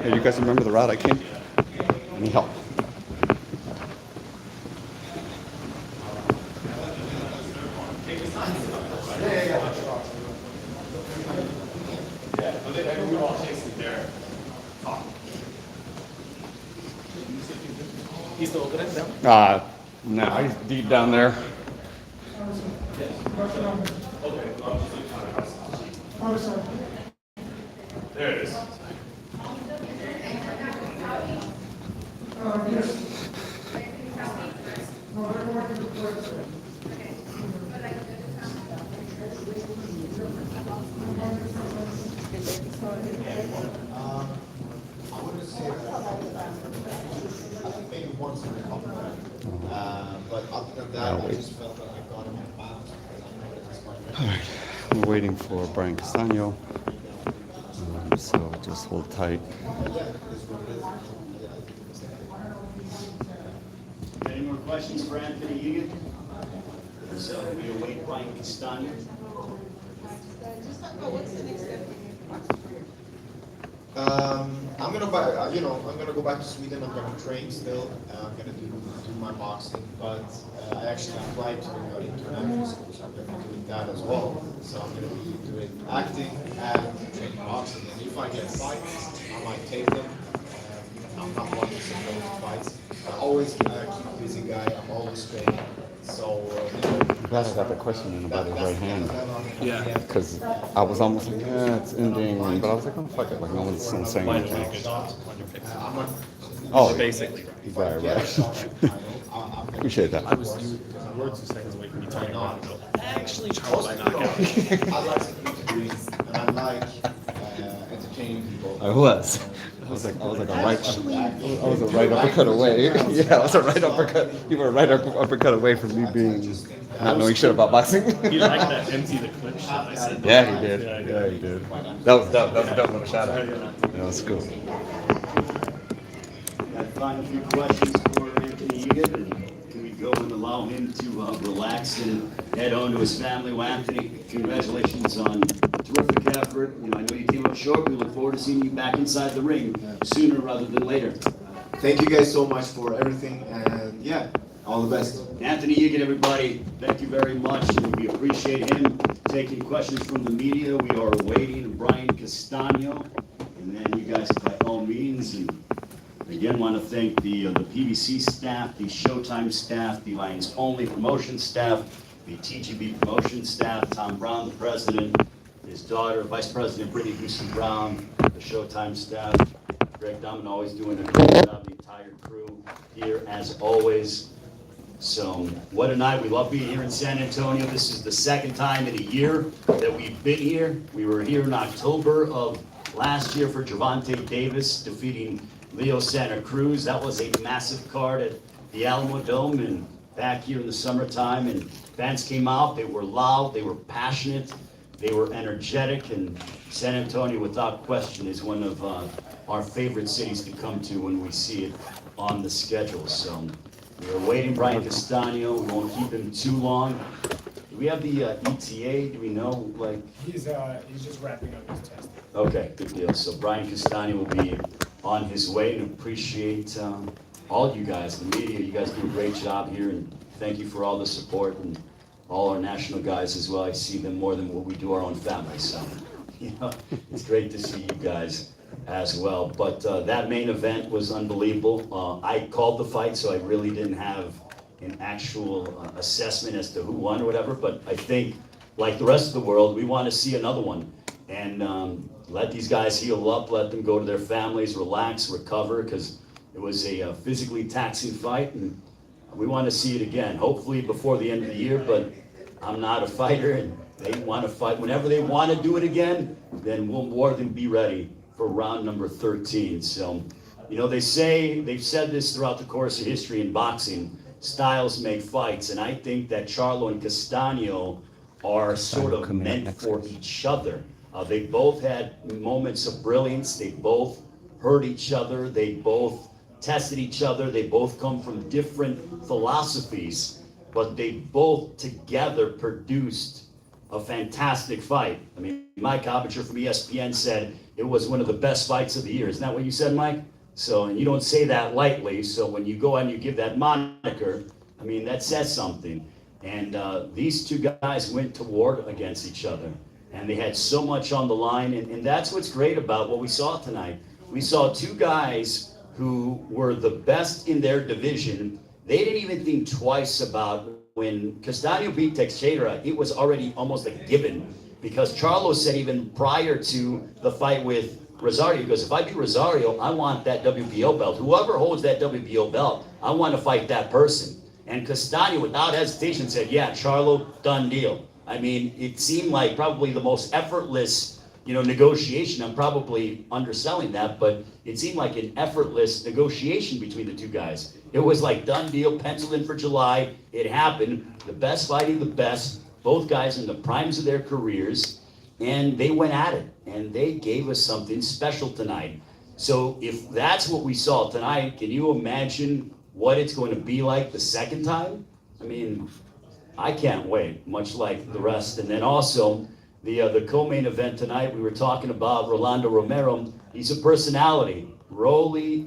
A: Hey, you guys remember the route I came? Any help?
G: He's still over there?
A: No, he's deep down there.
G: There it is.
M: than that,
A: I'll
M: I
A: wait.
M: just felt that I got him in balance because I know that it's much better.
A: All right, we're waiting for Brian Castano. So just hold tight.
P: Any more questions for Anthony Egan? So we await Brian Castano.
M: I'm gonna I'm gonna go back to Sweden. I'm gonna train still. I'm gonna do my boxing, but I actually applied to international school, so I'm gonna be doing that as well. So I'm gonna be doing acting and training boxing. And if I get fights, I might take them. I'm not one to say no to fights. I always keep a busy guy. I'm always training. So
A: I'm glad I got the question in about his right hand. Yeah. Because I was almost like, yeah, it's ending, but I was like, oh fuck it, like no one's saying anything. Oh, basically. Right. Appreciate that.
V: I was we're 2 seconds away from you talking about it. Actually, Charlo by knockout.
M: I like interviews and I like entertaining people.
A: I was like a right uppercut away. Yeah, I was a right uppercut. You were a right uppercut away from me being not knowing shit about boxing.
V: He liked that empty the clip shot I said.
A: Yeah, he did. Yeah, he did. That was dope. That was a dope little shout out. That was cool.
P: Got final few questions for Anthony Egan, and can we go and allow him to relax and head on to his family? Well, Anthony, congratulations on terrific effort. I know you came up short. We look forward to seeing you back inside the ring sooner rather than later.
M: Thank you guys so much for everything, and yeah, all the best.
P: Anthony Egan, everybody, thank you very much, and we appreciate him taking questions from the media. We are awaiting Brian Castano, and then you guys, by all means, and again, want to thank the PBC staff, the Showtime staff, the Lions Only promotion staff, the TGB promotion staff, Tom Brown, the president, his daughter, Vice President Brittany Goosey Brown, the Showtime staff, Greg Dummon always doing a great job, the entire crew here as always. So what a night. We love being here in San Antonio. This is the second time in a year that we've been here. We were here in October of last year for Gervonta Davis defeating Leo Santa Cruz. That was a massive card at the Alamo Dome and back here in the summertime. And fans came out. They were loud. They were passionate. They were energetic. And San Antonio, without question, is one of our favorite cities to come to when we see it on the schedule. So we're waiting Brian Castano. We won't keep him too long. Do we have the ETA? Do we know?
K: He's just wrapping up his testing.
P: Okay, good deal. So Brian Castano will be on his way, and appreciate all you guys, the media. You guys do a great job here, and thank you for all the support, and all our national guys as well. I see them more than what we do our own families. So, it's great to see you guys as well. But that main event was unbelievable. I called the fight, so I really didn't have an actual assessment as to who won or whatever. But I think, like the rest of the world, we want to see another one. And let these guys heal up, let them go to their families, relax, recover, because it was a physically taxing fight, and we want to see it again, hopefully before the end of the year, but I'm not a fighter, and they want to fight. Whenever they want to do it again, then we'll more than be ready for round number 13. So, they've said this throughout the course of history in boxing, styles make fights, and I think that Charlo and Castano are sort of meant for each other. They both had moments of brilliance. They both hurt each other. They both tested each other. They both come from different philosophies, but they both together produced a fantastic fight. I mean, Mike Abinger from ESPN said it was one of the best fights of the year. Isn't that what you said, Mike? So, and you don't say that lightly. So when you go and you give that moniker, I mean, that says something. And these two guys went to war against each other. And they had so much on the line, and that's what's great about what we saw tonight. We saw two guys who were the best in their division. They didn't even think twice about when Castano beat Teixeira, it was already almost a given, because Charlo said even prior to the fight with Rosario, he goes, if I beat Rosario, I want that WBO belt. Whoever holds that WBO belt, I want to fight that person. And Castano, without hesitation, said, yeah, Charlo, done deal. I mean, it seemed like probably the most effortless negotiation. I'm probably underselling that, but it seemed like an effortless negotiation between the two guys. It was like done deal, penciled in for July. It happened. The best fighting the best. Both guys in the primes of their careers, and they went at it, and they gave us something special tonight. So if that's what we saw tonight, can you imagine what it's going to be like the second time? I mean, I can't wait, much like the rest. And then also, the co-main event tonight, we were talking about Rolando Romero. He's a personality. Rolly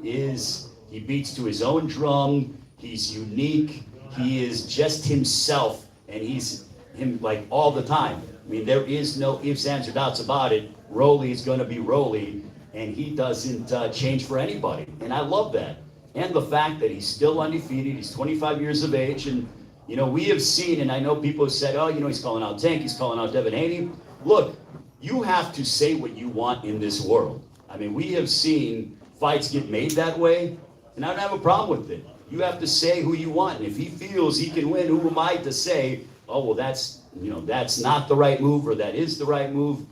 P: he beats to his own drum. He's unique. He is just himself, and he's him like all the time. I mean, there is no ifs, ands, or doubts about it. Rolly is going to be Rolly, and he doesn't change for anybody. And I love that. And the fact that he's still undefeated. He's 25 years of age, and we have seen, and I know people have said, oh, he's calling out Tank, he's calling out Devin Haney. Look, you have to say what you want in this world. I mean, we have seen fights get made that way, and I don't have a problem with it. You have to say who you want, and if he feels he can win, who am I to say, oh, well, that's not the right move, or that is the right move?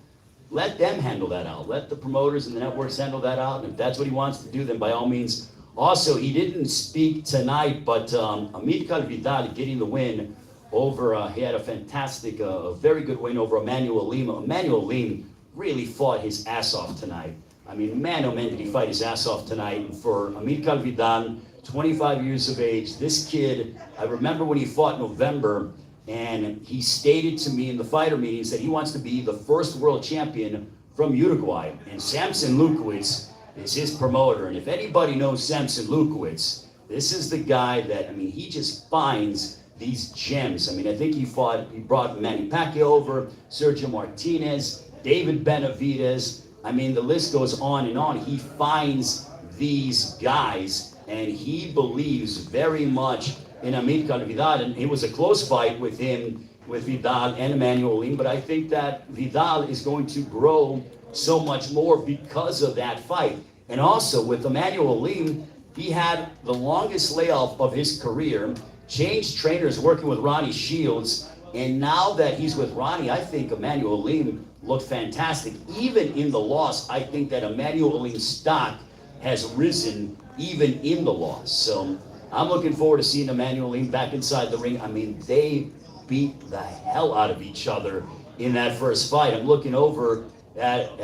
P: Let them handle that out. Let the promoters and the networks handle that out, and if that's what he wants to do, then by all means. Also, he didn't speak tonight, but Amílcar Vidal getting the win over, he had a fantastic, very good win over Emmanuel Lima. Emmanuel Lima really fought his ass off tonight. I mean, man, oh man, did he fight his ass off tonight. And for Amílcar Vidal, 25 years of age, this kid, I remember when he fought in November, and he stated to me in the fighter meetings that he wants to be the first world champion from Uruguay. And Samson Lukowicz is his promoter. And if anybody knows Samson Lukowicz, this is the guy that, I mean, he just finds these gems. I mean, I think he brought Manny Pacquiao over, Sergio Martinez, David Benavidez. I mean, the list goes on and on. He finds these guys, and he believes very much in Amílcar Vidal. And it was a close fight with him, with Vidal and Emmanuel Lima, but I think that Vidal is going to grow so much more because of that fight. And also with Emmanuel Lima, he had the longest layoff of his career, changed trainers working with Ronnie Shields, and now that he's with Ronnie, I think Emmanuel Lima looked fantastic. Even in the loss, I think that Emmanuel Lima's stock has risen even in the loss. So I'm looking forward to seeing Emmanuel Lima back inside the ring. I mean, they beat the hell out of each other in that first fight. I'm looking over at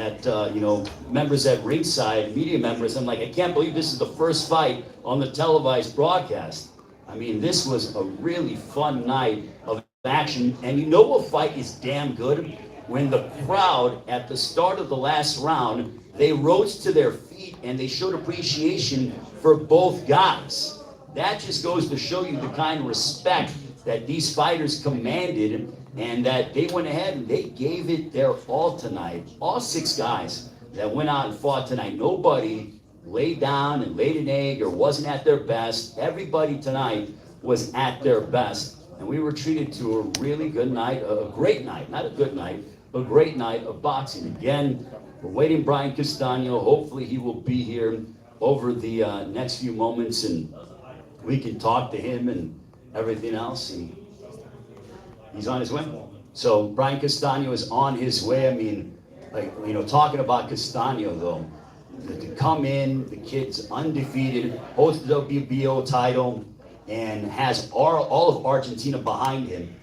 P: members at ringside, media members. I'm like, I can't believe this is the first fight on the televised broadcast. I mean, this was a really fun night of action. And you know what fight is damn good? When the crowd, at the start of the last round, they rose to their feet and they showed appreciation for both guys. That just goes to show you the kind of respect that these fighters commanded, and that they went ahead and they gave it their all tonight. All six guys that went out and fought tonight, nobody laid down and laid an egg or wasn't at their best. Everybody tonight was at their best, and we were treated to a really good night, a great night, not a good night, a great night of boxing. Again, we're waiting Brian Castano. Hopefully he will be here over the next few moments, and we can talk to him and everything else. And he's on his way. So Brian Castano is on his way. I mean, talking about Castano though, to come in, the kid's undefeated, holds the WBO title, and has all of Argentina behind him,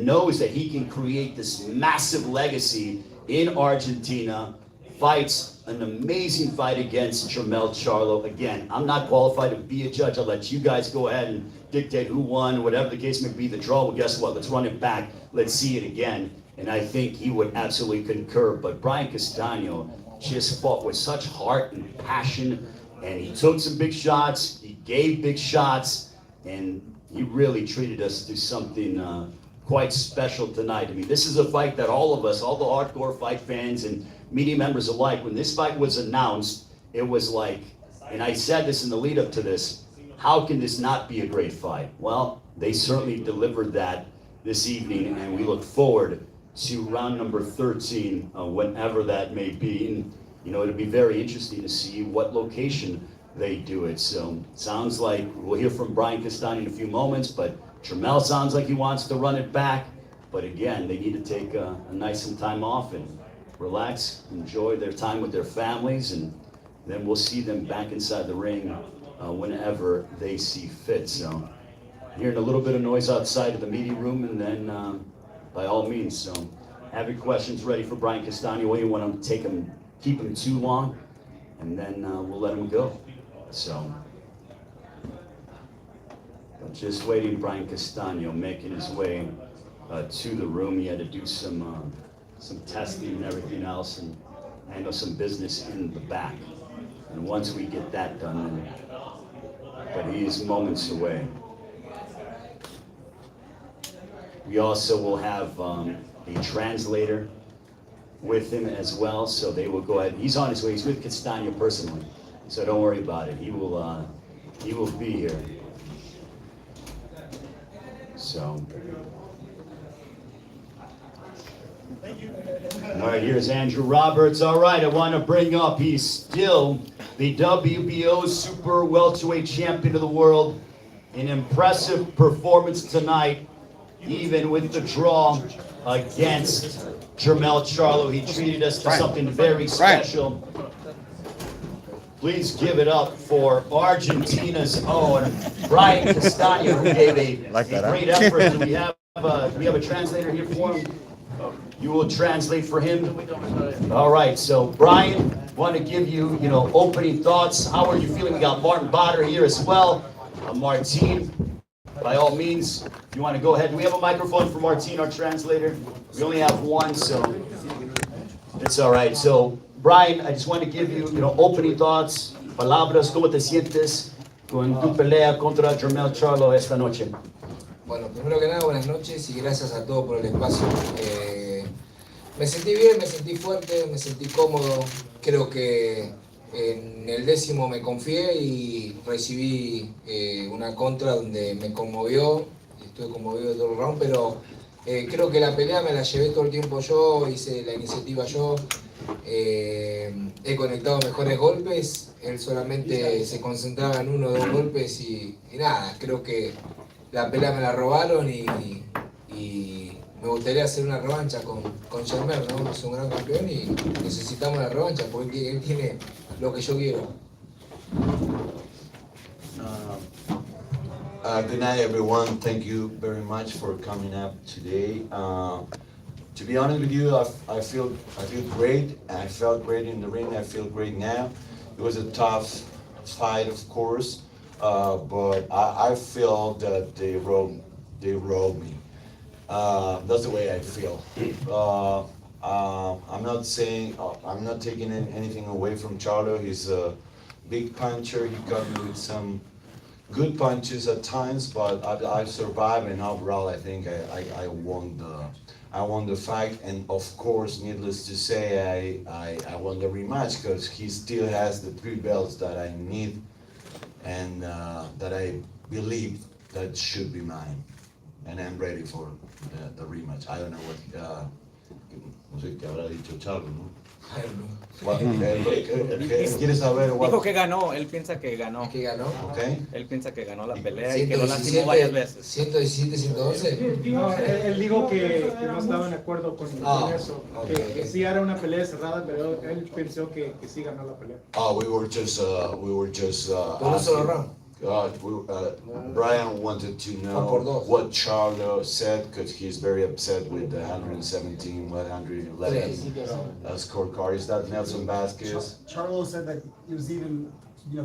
P: knows that he can create this massive legacy in Argentina, fights an amazing fight against Charlo. Again, I'm not qualified to be a judge. I'll let you guys go ahead and dictate who won, whatever the case may be, the draw. Well, guess what? Let's run it back. Let's see it again. And I think he would absolutely concur. But Brian Castano just fought with such heart and passion, and he took some big shots. He gave big shots, and he really treated us to something quite special tonight. I mean, this is a fight that all of us, all the hardcore fight fans and media members alike, when this fight was announced, it was like, and I said this in the lead up to this, how can this not be a great fight? Well, they certainly delivered that this evening, and we look forward to round number 13, whenever that may be. And, it'll be very interesting to see what location they do it. So sounds like we'll hear from Brian Castano in a few moments, but Jermell sounds like he wants to run it back. But again, they need to take a nice some time off, and relax, enjoy their time with their families, and then we'll see them back inside the ring whenever they see fit. So hearing a little bit of noise outside of the media room, and then by all means, so have your questions ready for Brian Castano. We don't want to keep him too long, and then we'll let him go. So just waiting, Brian Castano making his way to the room. He had to do some testing and everything else, and handle some business in the back. And once we get that done, but he is moments away. We also will have a translator with him as well, so they will go ahead. He's on his way. He's with Castano personally, so don't worry about it. He will be here. So. All right, here's Andrew Roberts. All right, I want to bring up, he's still the WBO Super Welterweight Champion of the world. An impressive performance tonight, even with the draw against Jermell Charlo. He treated us to something very special. Please give it up for Argentina's own Brian Castano, who gave a great effort. Do we have a translator here for him? You will translate for him. All right, so Brian, want to give you, opening thoughts. How are you feeling? We got Martin Botter here as well. Martin, by all means, if you want to go ahead. Do we have a microphone for Martin, our translator? We only have one, so it's all right. So Brian, I just want to give you, opening thoughts, palabras, ¿cómo te sientes con tu pelea contra Jermell Charlo esta noche?
F: Bueno, primero que nada, buenas noches y gracias a todos por el espacio. Me sentí bien, me sentí fuerte, me sentí cómodo. Creo que en el 10º me confié y recibí una contra donde me conmovió. Estuve conmovido de todo el round, pero creo que la pelea me la llevé todo el tiempo yo, hice la iniciativa yo. He conectado mejores golpes, él solamente se concentraba en 1 o 2 golpes y nada, creo que la pelea me la robaron y me gustaría hacer una revancha con Jermell, ¿no? Es un gran campeón y necesitamos la revancha porque él tiene lo que yo quiero.
H: Good night, everyone. Thank you very much for coming up today. To be honest with you, I feel great. I felt great in the ring. I feel great now. It was a tough fight, of course, but I feel that they rolled me. That's the way I feel. I'm not taking anything away from Charlo. He's a big puncher. He got me with some good punches at times, but I survived, and overall, I think I won the fight. And of course, needless to say, I won the rematch because he still has the 3 belts that I need and that I believe that should be mine. And I'm ready for the rematch. I don't know what, no sé qué habrá dicho Charlo, ¿no? ¿Quieres saber?
W: Dijo que ganó, él piensa que ganó.
F: ¿Que ganó?
H: Okay.
W: Él piensa que ganó la pelea y que lo lastimó varias veces.
F: 117, 112.
X: No, él dijo que no estaba de acuerdo con eso.
F: Okay.
X: Que sí era una pelea cerrada, pero él pensó que sí ganó la pelea.
H: We were just
F: Por un solo round.
H: Brian wanted to know what Charlo said because he's very upset with the 117, 111 scorecard. Is that Nelson Vasquez?
T: Charlo said that it was even,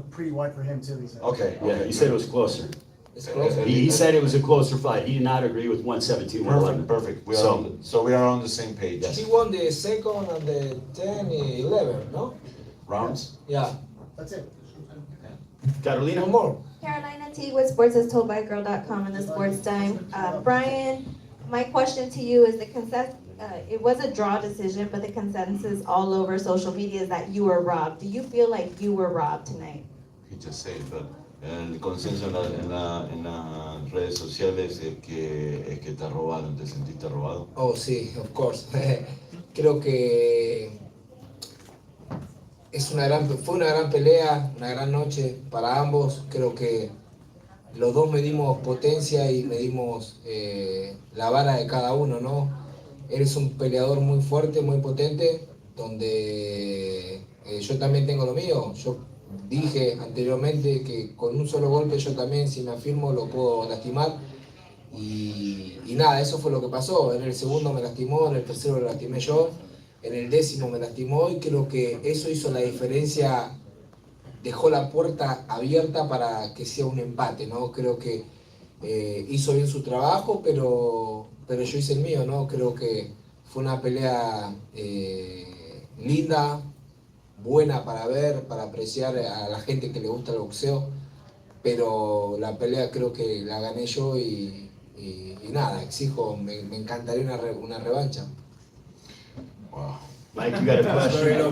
T: pretty wide for him too. He said.
H: Okay.
P: Yeah, he said it was closer.
F: It's closer.
P: He said it was a closer fight. He did not agree with 117, 111.
H: Perfect. So we are on the same page.
F: He won the second and the 10, 11, no?
H: Rounds?
F: Yeah.
T: That's it.
P: Carolina?
F: No more.
Y: Carolina T with sportsastoldbygirl.com and the Sports Dime. Brian, my question to you is it was a draw decision, but the consensus all over social media is that you were robbed. Do you feel like you were robbed tonight?
H: He just said, but el consenso en las redes sociales es que te robaron, te sentiste robado.
F: Oh, sí, of course. Creo que fue una gran pelea, una gran noche para ambos. Creo que los dos medimos potencia y medimos la vara de cada uno, ¿no? Él es un peleador muy fuerte, muy potente. donde yo también tengo lo mío. Yo dije anteriormente que con un solo golpe yo también, si me afirmo, lo puedo lastimar. Y nada, eso fue lo que pasó. En el segundo me lastimó, en el tercero lo lastimé yo, en el décimo me lastimó y creo que eso hizo la diferencia, dejó la puerta abierta para que sea un empate, ¿no? Creo que hizo bien su trabajo, pero yo hice el mío, ¿no? Creo que fue una pelea linda, buena para ver, para apreciar a la gente que le gusta el boxeo, pero la pelea creo que la gané yo y nada, exijo, me encantaría una revancha.
P: Wow. Mike, you got a question?
F: Very low.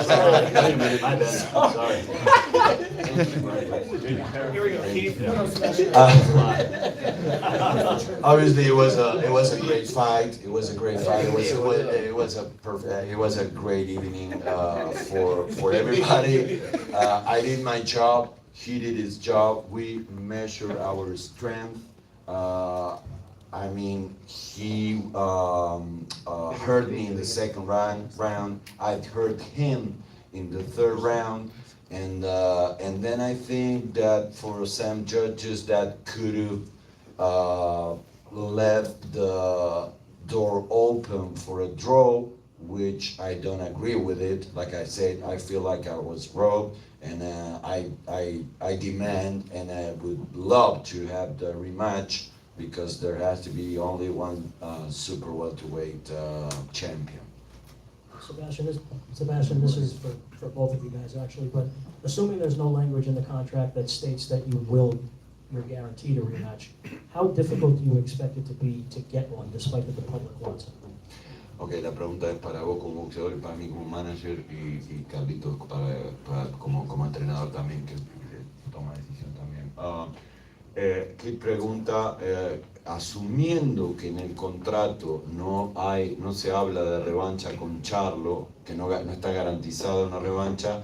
P: Sorry, wait a minute, my bad. Sorry.
V: Here we go, Keith.
H: Obviously, it was a great fight. It was a great fight. It was a great evening for everybody. I did my job. He did his job. We measured our strength. I mean, he hurt me in the second round. I hurt him in the third round, and then I think that for some judges that could have left the door open for a draw, which I don't agree with it. Like I said, I feel like I was robbed, and I demand and I would love to have the rematch, because there has to be only one super welterweight champion.
Q: Sebastian, this is for both of you guys actually, but assuming there's no language in the contract that states that you're guaranteed a rematch, how difficult do you expect it to be to get one, despite that the public wants it?
H: Ok, la pregunta es para vos como boxeador y para mí como manager y Carlitos como entrenador también, que toma decisión también. Kit pregunta, asumiendo que en el contrato no se habla de revancha con Charlo, que no está garantizada una revancha,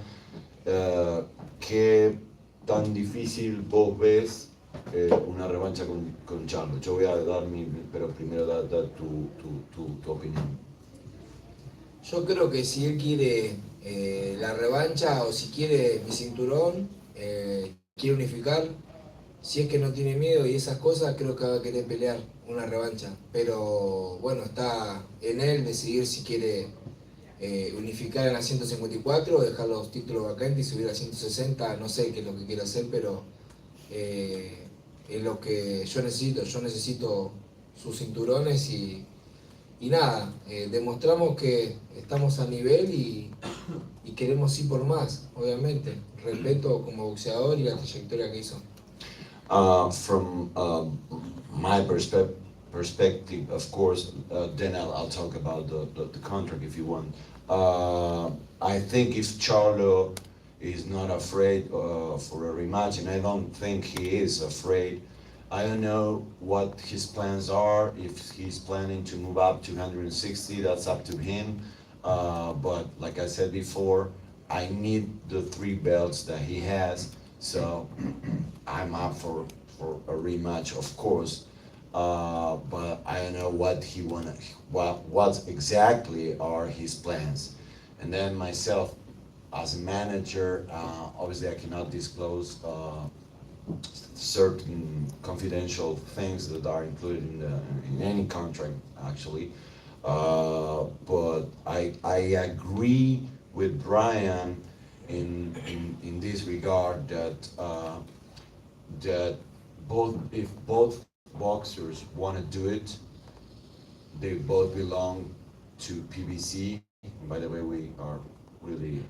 H: ¿qué tan difícil vos ves una revancha con Charlo? Yo voy a dar pero primero da tu opinión.
F: Yo creo que si él quiere la revancha o si quiere mi cinturón, quiere unificar, si es que no tiene miedo y esas cosas, creo que va a querer pelear una revancha. Pero bueno, está en él decidir si quiere unificar en la 154 o dejar los títulos vacantes y subir a 160. No sé qué es lo que quiere hacer, pero es lo que yo necesito. Yo necesito sus cinturones y nada, demostramos que estamos a nivel y queremos ir por más, obviamente. Respeto como boxeador y la trayectoria que hizo.
H: From my perspective, of course, then I'll talk about the contract if you want. I think if Charlo is not afraid for a rematch, and I don't think he is afraid, I don't know what his plans are. If he's planning to move up to 160, that's up to him. But like I said before, I need the 3 belts that he has. So I'm up for a rematch, of course, but I don't know what exactly are his plans. And then myself, as a manager, obviously I cannot disclose certain confidential things that are included in any contract, actually. But I agree with Brian in this regard that if both boxers want to do it, they both belong to PBC. And by the way, we are really,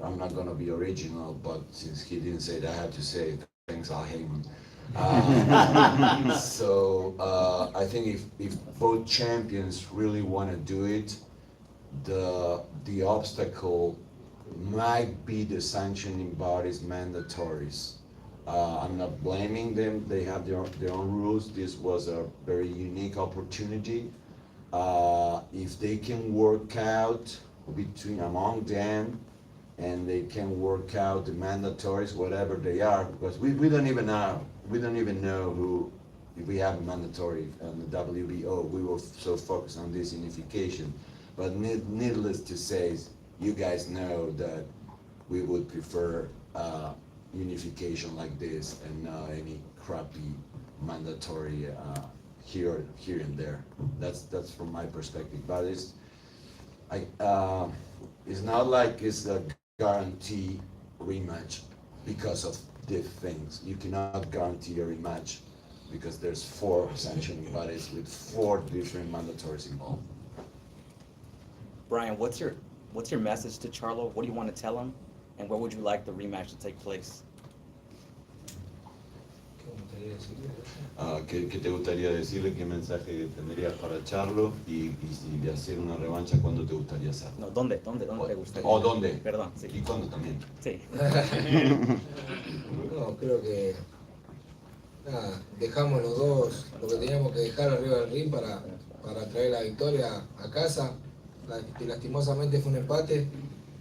H: I'm not going to be original, but since he didn't say that, I have to say thanks, Al Heyman. So I think if both champions really want to do it, the obstacle might be the sanctioning bodies mandatories. I'm not blaming them, they have their own rules. This was a very unique opportunity. If they can work out among them, and they can work out the mandatories, whatever they are, because we don't even know who, if we have a mandatory on the WBO. We were so focused on this unification. But needless to say, you guys know that we would prefer unification like this and not any crappy mandatory here and there. That's from my perspective. But it's not like it's a guarantee rematch because of these things. You cannot guarantee a rematch because there's 4 sanctioning bodies with 4 different mandatories involved.
W: Brian, what's your message to Charlo? What do you want to tell him? And where would you like the rematch to take place?
H: ¿Qué te gustaría decirle? ¿Qué mensaje tendrías para Charlo? Y si de hacer una revancha, ¿cuándo te gustaría hacerlo?
W: No, ¿dónde te gustaría?
H: ¿O dónde?
W: Perdón, sí.
H: ¿Y cuándo también?
W: Sí.
F: No, creo que nada, dejamos los dos lo que teníamos que dejar arriba del ring para traer la victoria a casa. Lastimosamente fue un empate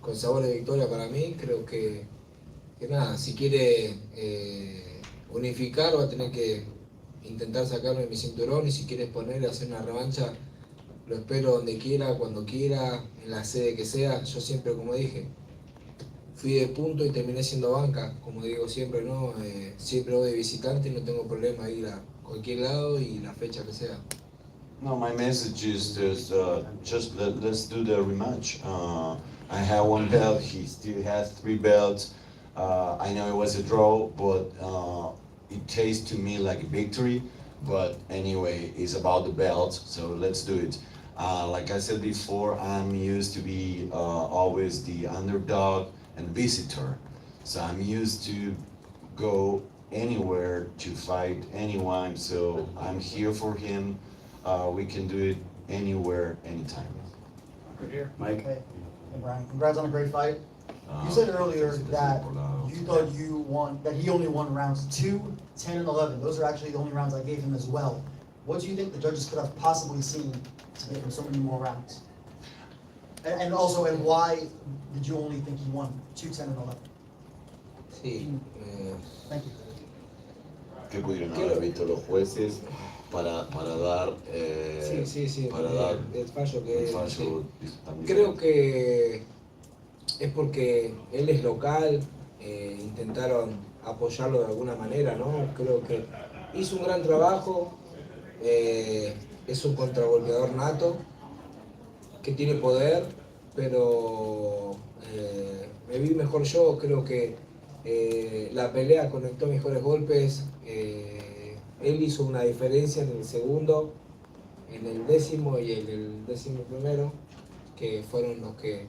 F: con sabor de victoria para mí. Creo que nada, si quiere unificar va a tener que intentar sacarme mi cinturón, y si quiere exponer y hacer una revancha, lo espero donde quiera, cuando quiera, en la sede que sea. Yo siempre, como dije, fui de punto y terminé siendo banca, como digo siempre, ¿no? Siempre voy de visitante y no tengo problema ir a cualquier lado y la fecha que sea.
H: No, my message is just let's do the rematch. I have 1 belt, he still has 3 belts. I know it was a draw, but it tastes to me like a victory. But anyway, it's about the belt, so let's do it. Like I said before, I'm used to be always the underdog and visitor. So I'm used to go anywhere to fight anyone, so I'm here for him. We can do it anywhere, anytime.
T: Right here.
H: Mike?
T: Hey, Brian, congrats on a great fight. You said earlier that you thought that he only won rounds 2, 10, and 11. Those are actually the only rounds I gave him as well. What do you think the judges could have possibly seen to give him so many more rounds? And also, why did you only think he won 2, 10, and 11?
F: Sí.
T: Thank you.
H: ¿Qué pudieron haber visto los jueces para dar para dar
F: el fallo que
H: el fallo tan
F: creo
H: diferente?
F: que es porque él es local, intentaron apoyarlo de alguna manera, ¿no? Creo que hizo un gran trabajo, es un contragolpeador nato que tiene poder, pero me vi mejor yo. Creo que la pelea conectó mejores golpes. Él hizo una diferencia en el segundo, en el 10º y en el 11º, que fueron los que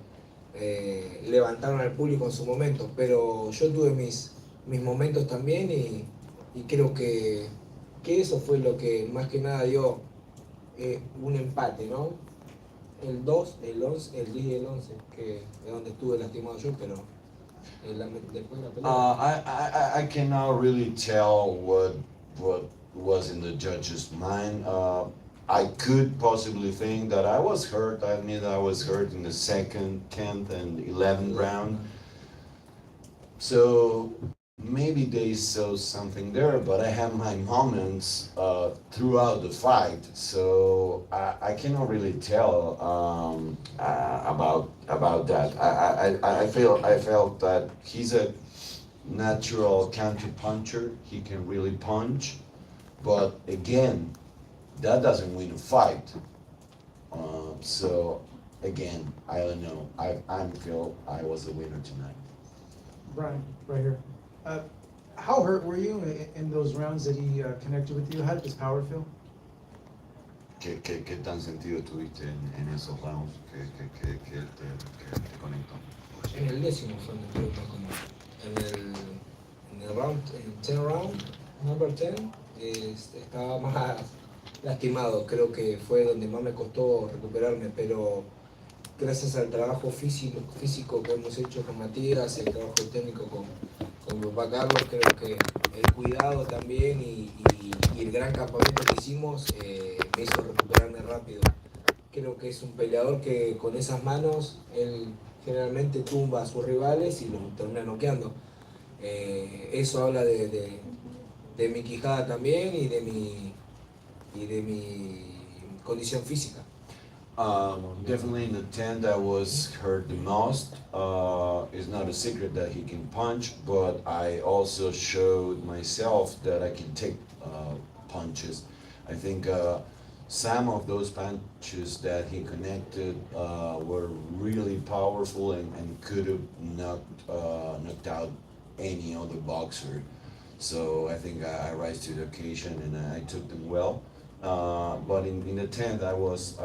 F: levantaron al público en su momento. Pero yo tuve mis momentos también, y creo que eso fue lo que más que nada dio un empate, ¿no? El 2, el 11, el 10 y el 11, que es donde estuve lastimado yo, pero después de la pelea.
H: I cannot really tell what was in the judge's mind. I could possibly think that I was hurt. I admit I was hurt in the 2nd, 10th, and 11th round. So maybe they saw something there, but I have my moments throughout the fight, so I cannot really tell about that. I felt that he's a natural counter puncher. He can really punch, but again, that doesn't win a fight. So again, I don't know. I feel I was the winner tonight.
X: Brian, right here. How hurt were you in those rounds that he connected with you? How did his power feel?
H: ¿Qué tan sentido tuviste en esos rounds que te conectó?
F: En el 10º fue donde estuve más en el round, en 10 round, number 10, estaba más lastimado. Creo que fue donde más me costó recuperarme, pero gracias al trabajo físico que hemos hecho con Matías, el trabajo técnico con mi papá Carlos, creo que el cuidado también y el gran campamento que hicimos me hizo recuperarme rápido. Creo que es un peleador que con esas manos él generalmente tumba a sus rivales y los termina noqueando. Eso habla de mi quijada también y de mi condición física.
H: Definitely in the tent I was hurt the most. It's not a secret that he can punch, but I also showed myself that I can take punches. I think some of those punches that he connected were really powerful and could have knocked out any other boxer. So I think I rise to the occasion and I took them well. But in the tent, I was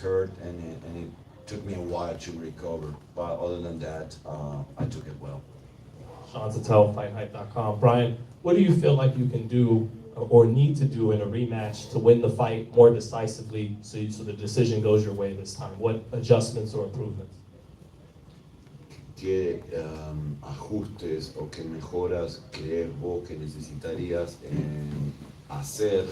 H: hurt and it took me a while to recover. But other than that, I took it well.
G: Sean Sattel, FightHype.com. Brian, what do you feel like you can do or need to do in a rematch to win the fight more decisively so the decision goes your way this time? What adjustments or improvements?
H: ¿Qué ajustes o qué mejoras crees vos que necesitarías hacer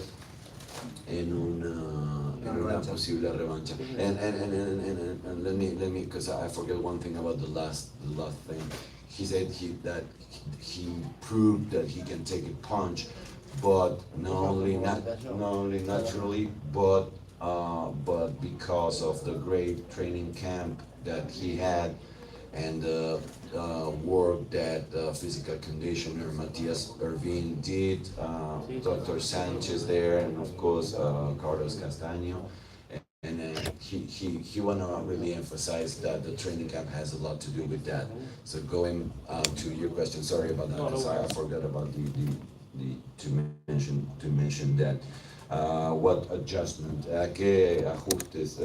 H: en una posible revancha? And let me, because I forget one thing about the last thing. He said that he proved that he can take a punch, but not only naturally, but because of the great training camp that he had and the work that physical conditioner Matias Irvin did, Dr. Sanchez there, and of course Carlos Castano. And he want to really emphasize that the training camp has a lot to do with that. So going to your question, sorry about that, I forgot about to mention that. What adjustment, qué ajustes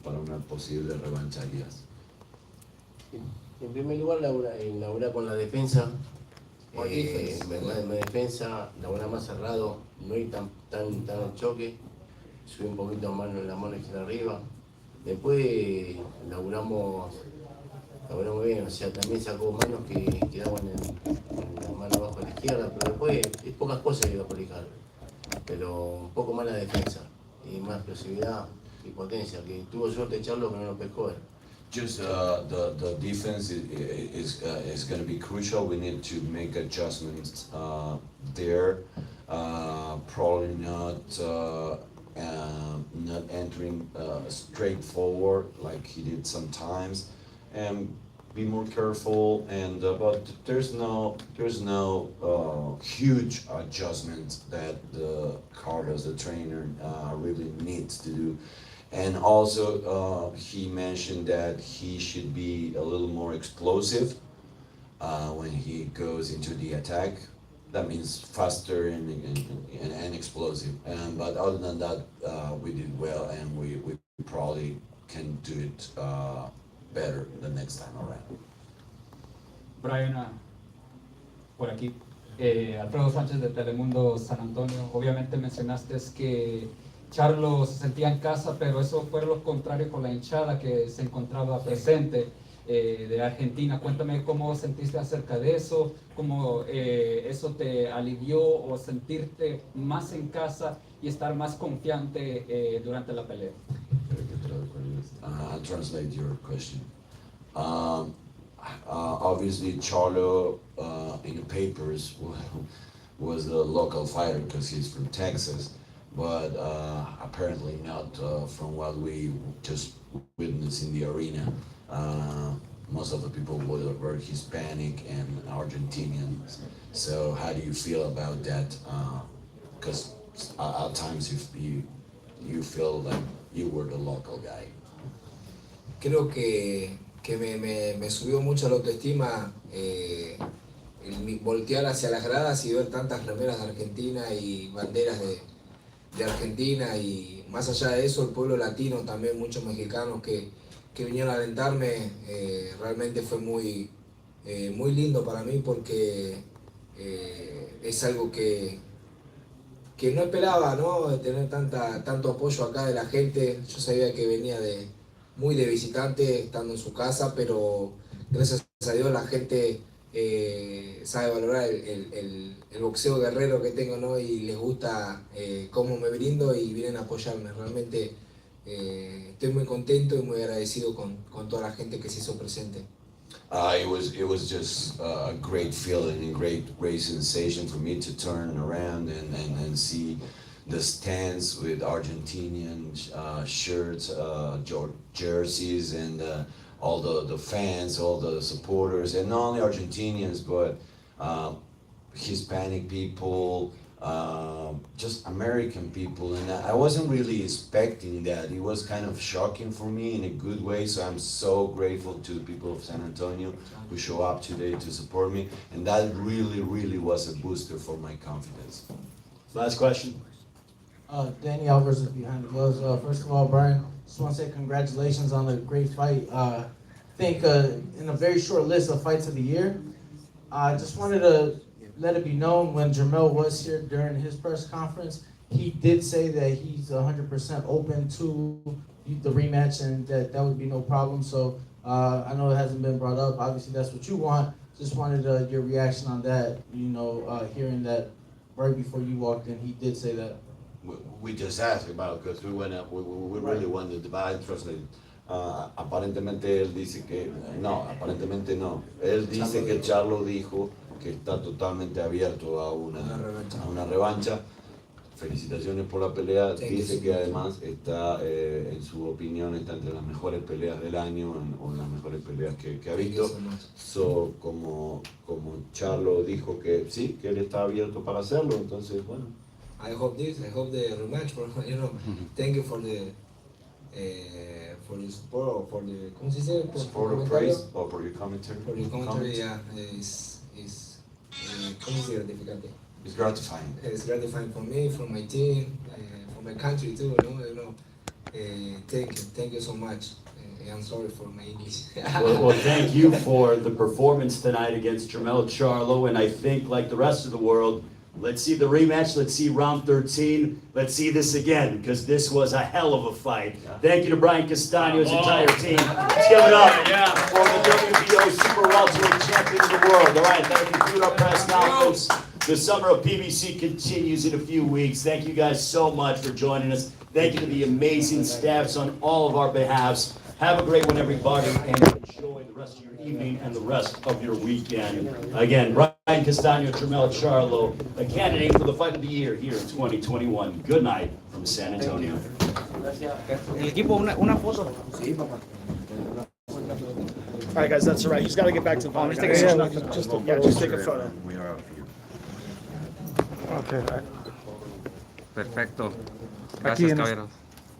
H: para una posible revancha harías?
C: En primer lugar, laburar con la defensa. Mi defensa, laburar más cerrado, no ir tan al choque, subir un poquito la mano izquierda arriba. Después laburamos bien, o sea, también sacó manos que quedaban en la mano abajo a la izquierda, pero después es pocas cosas que iba a aplicar. Pero un poco más la defensa y más explosividad y potencia, que tuvo suerte Charlo que no lo pescó.
H: Just the defense is going to be crucial. We need to make adjustments there. Probably not entering straight forward like he did sometimes, and be more careful. And but there's no huge adjustment that Carlos, the trainer, really needs to do. And also, he mentioned that he should be a little more explosive when he goes into the attack. That means faster and explosive. But other than that, we did well, and we probably can do it better the next time around.
J: Brian, por aquí. Alfredo Sánchez de Telemundo San Antonio. Obviamente mencionaste que Charlo se sentía en casa, pero eso fue lo contrario con la hinchada que se encontraba presente de Argentina. Cuéntame cómo sentiste acerca de eso, cómo eso te alivió o sentirte más en casa y estar más confiante durante la pelea.
H: I'll translate your question. Obviously, Charlo in the papers was a local fighter because he's from Texas. But apparently not from what we just witnessed in the arena. Most of the people were Hispanic and Argentinian. So how do you feel about that? Because at times you feel like you were the local guy.
F: Creo que me subió mucho la autoestima el voltear hacia las gradas y ver tantas remeras de Argentina y banderas de Argentina, y más allá de eso el pueblo latino, también muchos mexicanos que vinieron a alentarme. Realmente fue muy lindo para mí porque es algo que no esperaba, ¿no? Tener tanto apoyo acá de la gente. Yo sabía que venía muy de visitante estando en su casa, pero gracias a Dios la gente sabe valorar el boxeo guerrero que tengo, ¿no? Y les gusta cómo me brindo y vienen a apoyarme. Realmente estoy muy contento y muy agradecido con toda la gente que se hizo presente.
H: It was just a great feeling and great sensation for me to turn around and see the stands with Argentinian shirts, jerseys, and all the fans, all the supporters, and not only Argentinians, but Hispanic people, just American people, and I wasn't really expecting that. It was kind of shocking for me in a good way, so I'm so grateful to the people of San Antonio who show up today to support me, and that really was a booster for my confidence.
P: Last question.
I: Danny Alvarez is behind the gloves. First of all, Brian, just want to say congratulations on the great fight. I think in a very short list of fights of the year, I just wanted to let it be known when Jermell was here during his press conference, he did say that he's 100% open to the rematch and that would be no problem. So I know it hasn't been brought up. Obviously, that's what you want. Just wanted your reaction on that, hearing that right before you walked in, he did say that.
H: We just asked about, because we really wanted to buy, translate. Aparentemente él dice que no, aparentemente no. Él dice que Charlo dijo que está totalmente abierto a una revancha. Felicitaciones por la pelea. Dice que además está, en su opinión, está entre las mejores peleas del año o las mejores peleas que ha visto. So, como Charlo dijo que sí, que él está abierto para hacerlo, entonces bueno.
F: I hope the rematch, thank you for the support, or for the, ¿cómo se dice?
H: Support or praise, or for your commentary.
F: For your commentary, yeah, ¿cómo se dice gratificante?
H: It's gratifying.
F: It's gratifying for me, for my team, for my country too, thank you so much. I'm sorry for my English.
P: Well, thank you for the performance tonight against Jermell Charlo, and I think, like the rest of the world, let's see the rematch, let's see round 13, let's see this again, because this was a hell of a fight. Thank you to Brian Castano, his entire team. Let's give it up for the WBO Super Welterweight Champion of the world. All right, that concludes our press conference. The summer of PBC continues in a few weeks. Thank you guys so much for joining us. Thank you to the amazing staffs on all of our behalves. Have a great one, everybody, and enjoy the rest of your evening and the rest of your weekend. Again, Brian Castano, Jermell Charlo, a candidate for the Fight of the Year here in 2021. Good night from San Antonio.
W: El equipo, una foto.
K: All right, guys, that's all right. He's got to get back to the phone. Just take a photo.
A: We are out here.
K: Okay.
W: Perfecto.
K: Aquí
W: Gracias,
K: en
W: caballeros.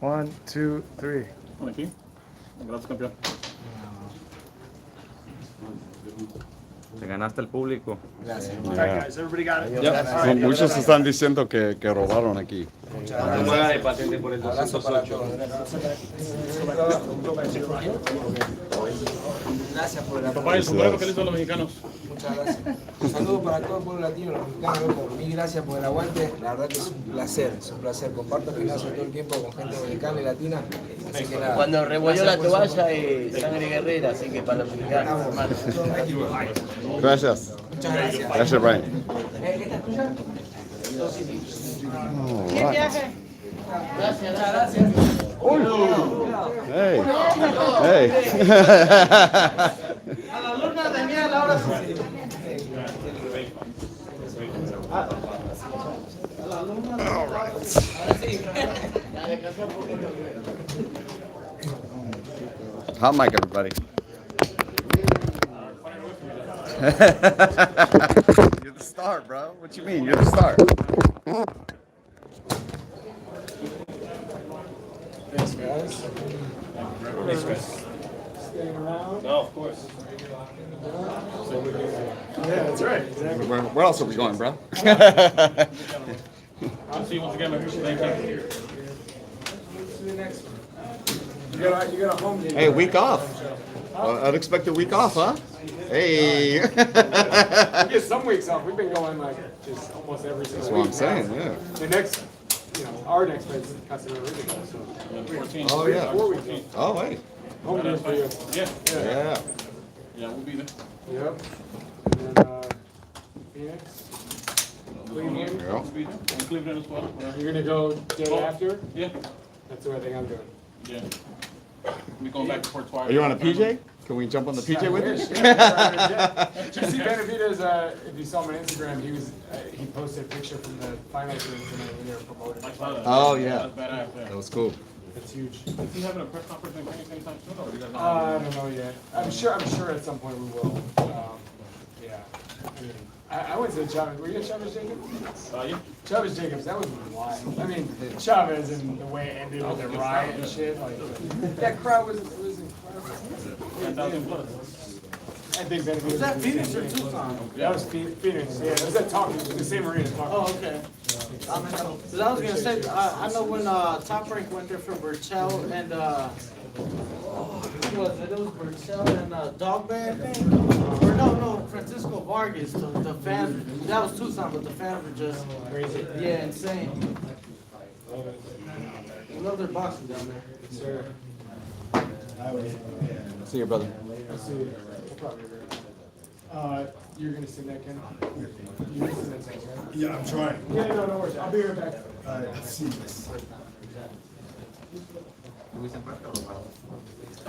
K: 1, 2, 3.
E: Aquí. Gracias, campeón.
W: Te ganaste el público.
F: Gracias.
K: All right, guys, everybody got it?
A: Yep.
K: All right,
A: Muchos están diciendo que robaron aquí.
F: Abrazo para todos. Gracias por el
E: Papá, el sombrero que le hizo a los mexicanos.
F: Muchas gracias. Un saludo para todo el pueblo latino, los mexicanos, loco. Mil gracias por el aguante. La verdad que es un placer. Comparto gimnasio todo el tiempo con gente mexicana y latina. Así que nada.
L: Cuando revolvió la toalla, sangre guerrera, así que para los mexicanos, hermano.
A: Gracias.
F: Muchas gracias.
A: Gracias, Brian.
F: ¿Esta es tuya?
A: All right.
F: Gracias.
A: Hey. Hey.
F: A la luna de miel ahora sí.
A: All right. Hot mic, everybody. You're the star, bro. What you mean? You're the star.
F: Thanks, guys.
E: Thanks, guys.
F: Staying around.
E: No, of course.
F: Yeah, that's right. Exactly.
A: Where else are we going, bro?
E: I'll see you once again, man. Thank you.
F: See you next one. You got a home game.
A: Hey, week off. Unexpected week off, huh? Hey.
F: We get some weeks off. We've been going like just almost every single week.
A: That's what I'm saying, yeah.
F: The next, our next fight is Castano. So.
A: Oh, yeah.
F: 4 weeks.
A: Oh, wait.
F: Home game for you.
A: Yeah.
E: Yeah, we'll be there.
F: Yep. And then Phoenix. Cleveland.
E: We'll be there. And Cleveland as well.
F: You're gonna go day after?
E: Yeah.
F: That's what I think I'm doing.
E: Yeah. We going back to Fort Squire.
A: Are you on a PJ? Can we jump on the PJ with you?
B: Did you see Benavidez? If you saw him on Instagram, he posted a picture from the finals tonight when they were promoted.
A: Oh yeah,
E: That's badass. Yeah.
A: that was cool.
B: That's huge.
E: Is he having a press conference in Phoenix anytime soon, or you guys?
B: I don't know yet. I'm sure at some point we will. Yeah. I mean, I went to Chavez. Were you at Chavez Jacobs?
E: Yeah.
B: Chavez Jacobs, that was wild. I mean, Chavez and the way it ended with the riot and shit, like that crowd was incredible.
E: 10,000 plus.
B: I think Benavidez.
I: Was that Phoenix or Tucson?
B: That was Phoenix. Yeah, it was at Talking, the same arena.
I: Oh, okay. Because I was gonna say, I know when Top Rank went there for Burchell and who was it? It was Burchell and Dog Band, I think. Or no, Francisco Vargas. The fans, that was Tucson, but the fans were just crazy. Yeah, insane. I love their boxing down there.
B: Sure.
A: See you, brother.
B: I'll see you. We'll probably be right. You're gonna sit that, Ken? You're gonna sit that, right?
D: Yeah, I'm trying.
B: Yeah, no worries. I'll be right back.
D: Let's see this.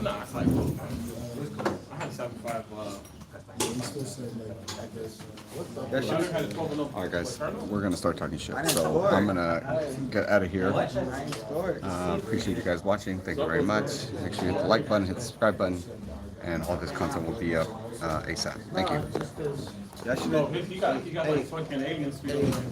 E: Nah, it's like I had 7.5.
A: All right, guys, we're gonna start talking shit. So I'm gonna get out of here. Appreciate you guys watching. Thank you very much. Make sure you hit the like button, hit the subscribe button, and all this content will be up ASAP. Thank you.
E: No, he got like fucking aliens.